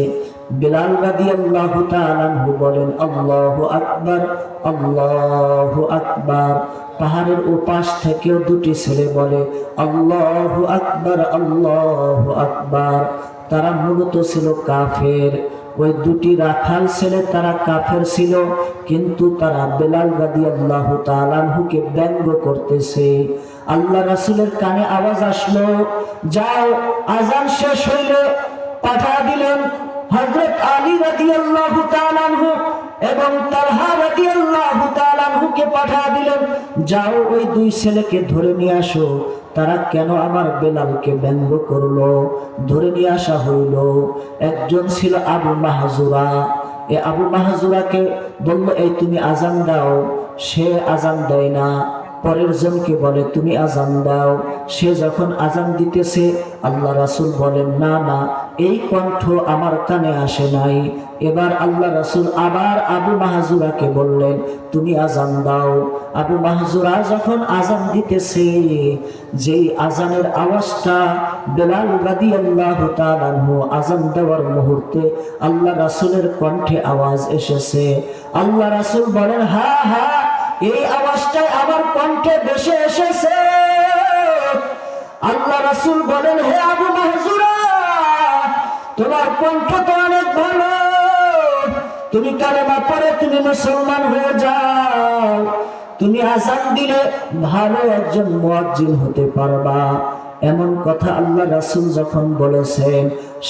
বেলাল রাদিয়াল্লাহু তাআলা আনহু বলেন, আল্লাহু আকবার, আল্লাহু আকবার। পাহাড়ের ওপাশ থেকেও দুটি ছেলে বলে, আল্লাহু আকবার, আল্লাহু আকবার। তারা মূলত ছিল কাফের। ওই দুটি রাখাল ছেলে তারা কাফের ছিল, কিন্তু তারা বেলাল রাদিয়াল্লাহু তাআলা আনহুকে ব্যঙ্গ করতেছে। আল্লাহ রাসূলের কানে আওয়াজ আসলো, যাও আযান শেষ হইলে পাঠা দিলেন হযরত আলী রাদিয়াল্লাহু তাআলা আনহু এবং তালহা রাদিয়াল্লাহু তাআলা আনহুকে পাঠা দিলেন, যাও ওই দুই ছেলেকে ধরে নিয়ে আসো। তারা কেন আমার বেলালকে ব্যঙ্গ করলো? ধরে নিয়ে আসা হইল। একজন ছিল আবু মাহজুরা। এই আবু মাহজুরাকে বলল, এই তুমি আযান দাও। সে আযান দেয় না। পরের জনকে বলে, তুমি আযান দাও। সে যখন আযান দিতেছে, আল্লাহ রাসূল বলেন, না না, এই কণ্ঠ আমার কানে আসে নাই। এবার আল্লাহ রাসূল আবার আবু মাহজুরাকে বললেন, তুমি আযান দাও। আবু মাহজুরা যখন আযান দিতেছে, যেই আযানের আওয়াজটা বেলাল রাদিয়াল্লাহু তাআলা আনহু আযান দেওয়ার মুহূর্তে আল্লাহ রাসূলের কণ্ঠে আওয়াজ এসেছে। আল্লাহ রাসূল বলেন, হ্যাঁ হ্যাঁ, এই আওয়াজটাই আমার কণ্ঠে ভেসে এসেছে। আল্লাহ রাসূল বলেন, হে আবু মাহজুরা, তোমার কণ্ঠ তো অনেক ভালো, তুমি কালেমা পড়ে তুমি মুসলমান হয়ে যাও। তুমি আযান দিলে ভালো একজন মুয়াজ্জিন হতে পারবা। এমন কথা আল্লাহ রাসূল যখন বলেছেন,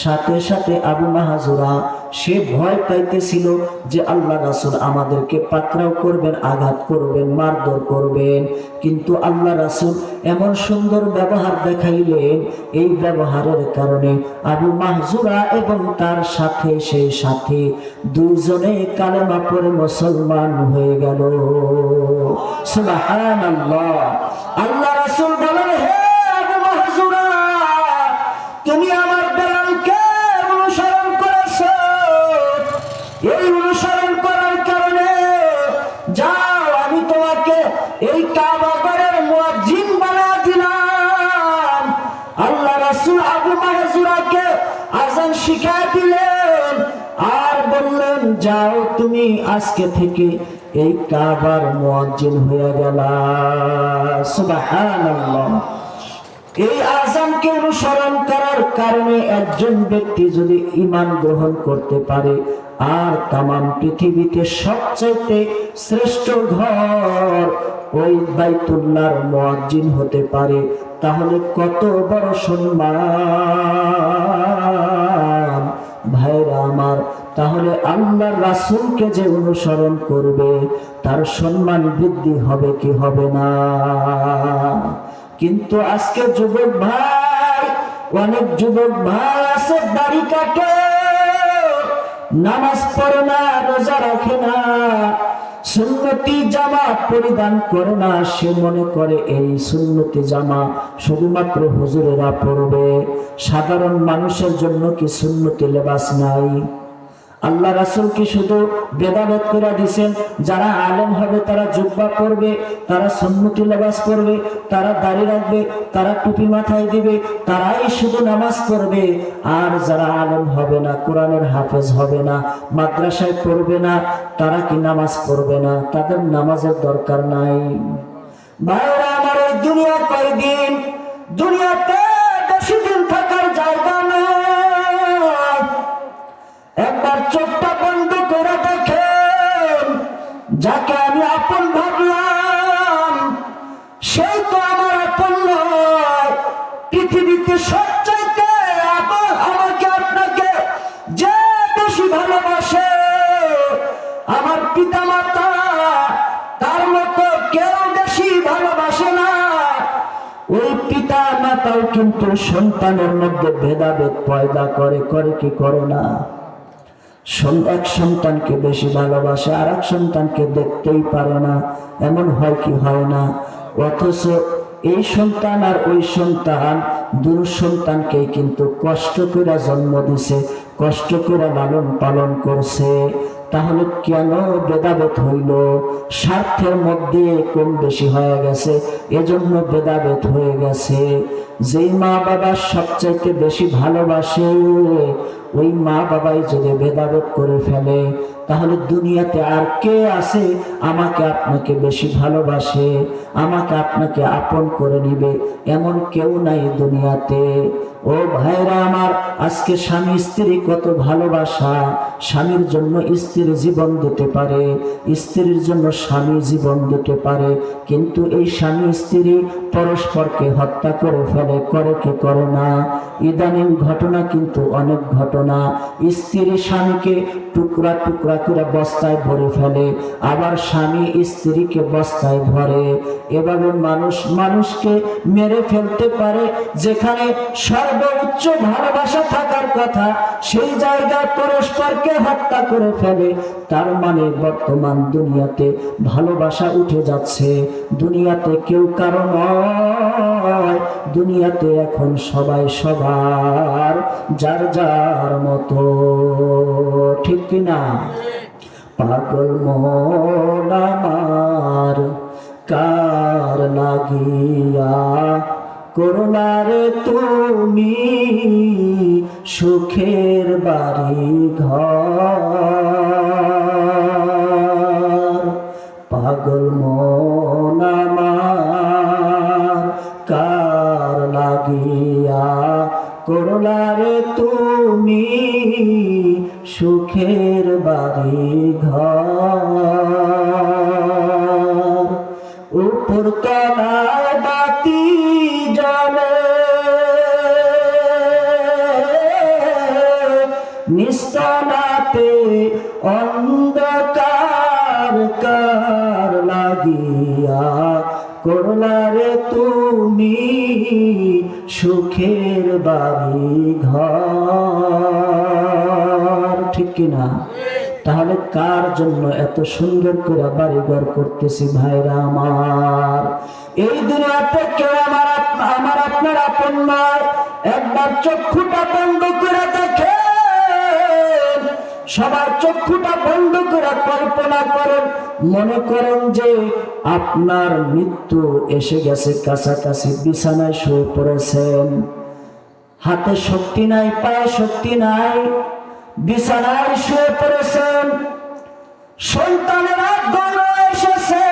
সাথে সাথে আবু মাহজুরা সে ভয় পাইতেছিল যে আল্লাহ রাসূল আমাদেরকে পাকড়াও করবেন, আঘাত করবেন, মারধর করবেন। কিন্তু আল্লাহ রাসূল এমন সুন্দর ব্যবহার দেখাইলেন, এই ব্যবহারের কারণে আবু মাহজুরা এবং তার সাথে সেই সাথে দুইজনে কালেমা পড়ে মুসলমান হয়ে গেল। সুবহানাল্লাহ। আল্লাহ রাসূল বলেন, হে আবু মাহজুরা, তুমি আমার বেলালকে অনুসরণ করেছো, এই অনুসরণ করার কারণে যাও, আমি তোমাকে এই কাবা ঘরের মুয়াজ্জিন বানিয়ে দিলাম। আল্লাহ রাসূল আবু মাহজুরাকে আযান শিখিয়ে দিলেন আর বললেন, যাও তুমি আজকে থেকে এই কাবার মুয়াজ্জিন হয়ে গেলা। সুবহানাল্লাহ। এই আযানকে অনুসরণ করার কারণে একজন ব্যক্তি যদি ঈমান গ্রহণ করতে পারে আর তামাম পৃথিবীতে সবচেয়ে শ্রেষ্ঠ ঘর ওই বাইতুল্লাহর মুয়াজ্জিন হতে পারে, তাহলে কত বড় সম্মান। ভাইরা আমার, তাহলে আল্লাহর রাসূলকে যে অনুসরণ করবে তার সম্মান বৃদ্ধি হবে কি হবে না? কিন্তু আজকে যুবক ভাই, অনেক যুবক ভাই আছে দাড়ি কাটে, নামাজ পড়ে না, রোজা রাখে না, সুন্নতি জামা পরিধান করে না। সে মনে করে এই সুন্নতি জামা শুধুমাত্র হুজুরেরা পরবে, সাধারণ মানুষের জন্য কি সুন্নতি লেবাস নাই? আল্লাহ রাসূল কি শুধু ভেদাভেদ করে দিয়েছেন, যারা আলেম হবে তারা জুব্বা পরবে, তারা সুন্নতি লেবাস পরবে, তারা দাড়ি রাখবে, তারা টুপি মাথায় দিবে, তারাই শুধু নামাজ পড়বে, আর যারা আলেম হবে না, কোরআনের হাফেজ হবে না, মাদ্রাসায় পড়বে না, তারা কি নামাজ পড়বে না? তাদের নামাজের দরকার নাই। ভাইরা আমার, এই দুনিয়া কয়দিন? দুনিয়াতে বেশি দিন থাকার জায়গা নেই। একবার চোখটা বন্ধ করে দেখেন, যাকে আমি আপন ভাবলাম সেই তো আমার আপন নয়। পৃথিবীতে সবচাইতে আমাকে আপনাকে যে বেশি ভালোবাসে, আমার পিতা মাতা, তার মতো কেউ বেশি ভালোবাসে না। ওই পিতা মাতাও কিন্তু সন্তানের মধ্যে ভেদাভেদ পয়দা করে, করে কি করে না? এক সন্তানকে বেশি ভালোবাসে, আর এক সন্তানকে দেখতেই পারে না, এমন হয় কি হয় না? অথচ এই সন্তান আর ওই সন্তান, দুই সন্তানকে কিন্তু কষ্ট করে জন্ম দিছে, কষ্ট করে লালন পালন করছে। তাহলে কেন ভেদাভেদ হইল? স্বার্থের মধ্যে কম বেশি হয়ে গেছে, এজন্য ভেদাভেদ হয়ে গেছে। যেই মা বাবা সবচাইতে বেশি ভালোবাসে, ওই মা বাবাই যদি ভেদাভেদ করে ফেলে, তাহলে দুনিয়াতে আর কে আছে আমাকে আপনাকে বেশি ভালোবাসে, আমাকে আপনাকে আপন করে নিবে? এমন কেউ নাই দুনিয়াতে। ও ভাইরা আমার, আজকে স্বামী স্ত্রী কত ভালোবাসা, স্বামীর জন্য স্ত্রী জীবন দিতে পারে, স্ত্রীর জন্য স্বামী জীবন দিতে পারে, কিন্তু এই স্বামী স্ত্রী পরস্পরকে হত্যা করে ফেলে, করে কি করে না? ইদানিং ঘটনা কিন্তু অনেক ঘটনা, স্ত্রী স্বামীকে টুকরা টুকরা করে বস্তায় ভরে ফেলে, আবার স্বামী স্ত্রীকে বস্তায় ভরে। এভাবে মানুষ মানুষকে মেরে ফেলতে পারে। যেখানে সর্বোচ্চ ভালোবাসা থাকার কথা, সেই জায়গায় পরস্পরকে হত্যা করে ফেলে। তার মানে বর্তমান দুনিয়াতে ভালোবাসা উঠে যাচ্ছে, দুনিয়াতে কেউ কারো নয়, দুনিয়াতে এখন সবাই সবার, যার যার মতো, ঠিক কিনা? পাগল মন আমার কার লাগিয়া করলা রে তুমি সুখের বাড়ি ঘর। পাগল মন আমার কার লাগিয়া করলা রে তুমি সুখের বাড়ি ঘর। উপর তলায় বাতি জ্বলে নিস্তলাতে অন্ধকার কার লাগিয়া করলারে তুমি সুখের বাড়ি ঘর, ঠিক কিনা? তাহলে কার জন্য এত সুন্দর করে বাড়িঘর করতেছি ভাইরা আমার? এই দুনিয়াতে কেউ আমার আপনার আপন নয়। একবার চক্ষুটা বন্ধ করে দেখেন, সবার চক্ষুটা বন্ধ করে কল্পনা করেন, মনে করেন যে আপনার মৃত্যু এসে গেছে কাছাকাছি, বিছানায় শুয়ে পড়েছেন, হাতে শক্তি নাই, পায়ে শক্তি নাই, বিছানায় শুয়ে পড়েছেন, সন্তানেরা দৌড়ে এসেছে,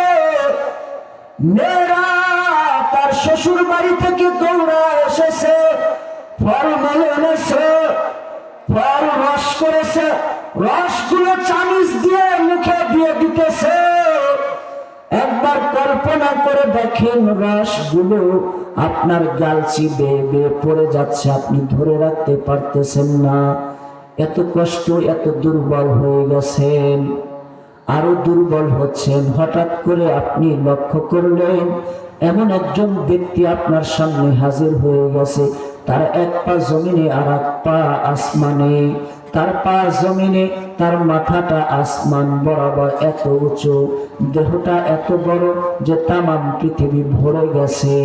মেয়েরা তার শ্বশুর বাড়ি থেকে দৌড়ে এসেছে, ফল মেলে এনেছে, ফল রস করেছে, রসগুলো চামিচ দিয়ে মুখে দিয়ে দিতেছে। একবার কল্পনা করে দেখেন, রসগুলো আপনার গাল চিবে বেয়ে পড়ে যাচ্ছে, আপনি ধরে রাখতে পারতেছেন না। এত কষ্ট, এত দুর্বল হয়ে গেছেন, আরো দুর্বল হচ্ছেন। হঠাৎ করে আপনি লক্ষ্য করলেন এমন একজন ব্যক্তি আপনার সামনে হাজির হয়ে গেছে, তার এক পা জমিনে আর এক পা আসমানে, তার পা জমিনে, তার মাথাটা আসমান বরাবর এত উঁচু, দেহটা এত বড় যে তামাম পৃথিবী ভরে গেছে।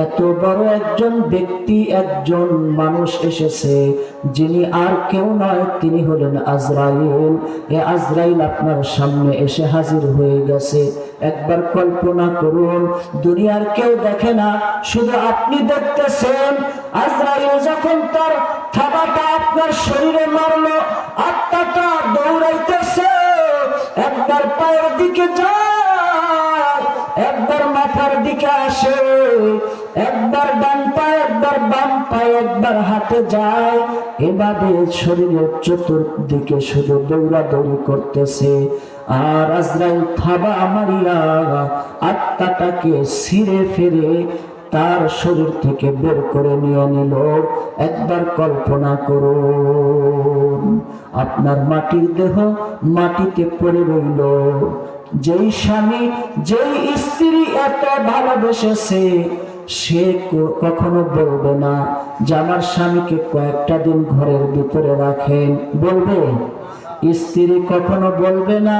এত বড় একজন ব্যক্তি, একজন মানুষ এসেছে, যিনি আর কেউ নয়, তিনি হলেন আজরাইল। এ আজরাইল আপনার সামনে এসে হাজির হয়ে গেছে। একবার কল্পনা করুন, দুনিয়ার কেউ দেখে না, শুধু আপনি দেখতেছেন। আজরাইল যখন তার থাবাটা আপনার শরীরে মারলো, আত্মাটা দৌড়াইতেছে, একবার পায়ের দিকে যায়, একবার মাথার দিকে আসে, একবার ডান পায়ে, একবার বাম পায়ে, একবার হাতে যায়, এভাবে শরীরের চতুর্দিকে শুধু দৌড়াদৌড়ি করতেছে। আর আজরাইল থাবা মারিয়া আত্মাটাকে ছিঁড়ে ফেলে তার শরীর থেকে বের করে নিয়ে নিল। একবার কল্পনা করুন, আপনার মাটির দেহ মাটিতে পড়ে রইল। যেই স্বামী, যেই স্ত্রী এত ভালোবেসেছে, সে কখনো বলবে না যে আমার স্বামীকে কয়েকটা দিন ঘরের ভিতরে রাখেন, বলবে? স্ত্রী কখনো বলবে না,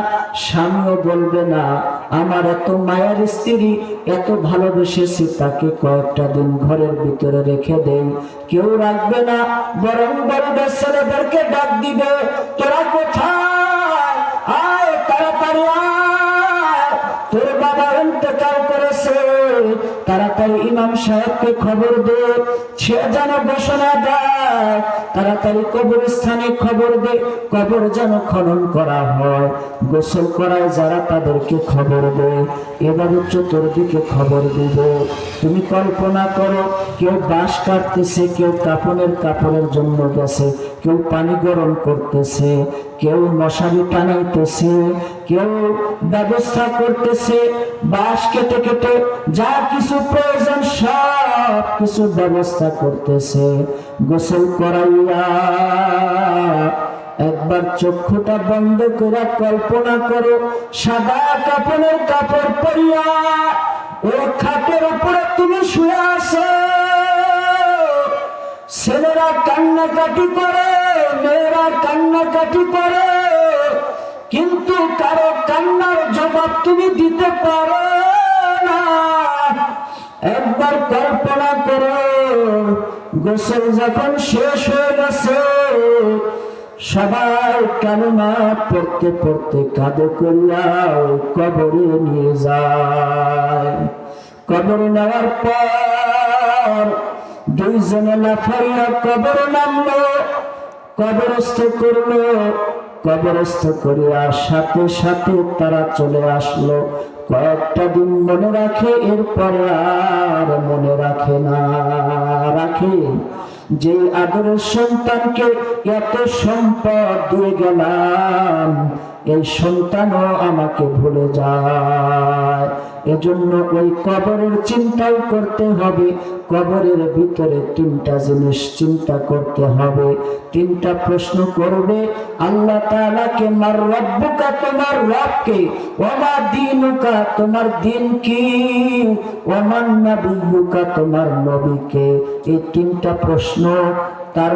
স্বামীও বলবে না আমার এত মায়ের স্ত্রী, এত ভালোবেসেছি, তাকে কয়েকটা দিন ঘরের ভিতরে রেখে দেন। কেউ রাখবে না, বরং বলবে, ছেলেদেরকে ডাক দিবে, তোরা কোথায়, আয় তাড়াতাড়ি আয়, তোর বাবা ইন্তেকাল করেছে, তাড়াতাড়ি ইমাম সাহেবকে খবর দে, সে যেন ঘোষণা দেয়, তাড়াতাড়ি কবরস্থানে খবর দে, কবর যেন খনন করা হয়, গোসল করায় যারা তাদেরকে খবর দে, এভাবে চতুর্দিকে খবর দিব। তুমি কল্পনা করো, কেউ বাঁশ কাটতেছে, কেউ কাপড়ের জন্য গেছে, কেউ পানি গরম করতেছে, কেউ মশারি টানাইতেছে, কেউ ব্যবস্থা করতেছে, বাঁশ কেটে কেটে যা কিছু প্রয়োজন সব কিছু ব্যবস্থা করতেছে। গোসল করাইয়া একবার চক্ষুটা বন্ধ করে কল্পনা করো, সাদা কাপড় পরিয়া ও খাটের উপরে তুমি শুয়ে আছো, ছেলেরা কান্নাকাটি করে, মেয়েরা কান্নাকাটি করে, কিন্তু কারো কান্নার জবাব তুমি দিতে পারো না। একবার কল্পনা করো, গোসল যখন শেষ হয়ে গেছে, সবাই কালেমা পড়তে পড়তে কাঁধে করিয়া কবরে নিয়ে যায়। কবরে নেওয়ার পর দুইজনে লাফাইয়া কবরে নামলো, কবরস্থ করলো, কবরস্থ করিয়া সাথে সাথে তারা চলে আসলো। কয়েকটা দিন মনে রাখে, এরপরে আর মনে রাখে না। রাখে যে আদরের সন্তানকে এত সম্পদ দিয়ে গেলাম, এই সন্তানও আমাকে ভুলে যায়। এজন্য ওই কবরের চিন্তাও করতে হবে। কবরের ভিতরে তিনটা জিনিস চিন্তা করতে হবে, তিনটা প্রশ্ন করবে আল্লাহ তাআলাকে, মার রব্বুকা, তোমার রবকে, ওয়া মা দীনুকা, তোমার দিন কি, ওয়া মান নাবিয়্যুকা, তোমার নবীকে। এই তিনটা প্রশ্ন তার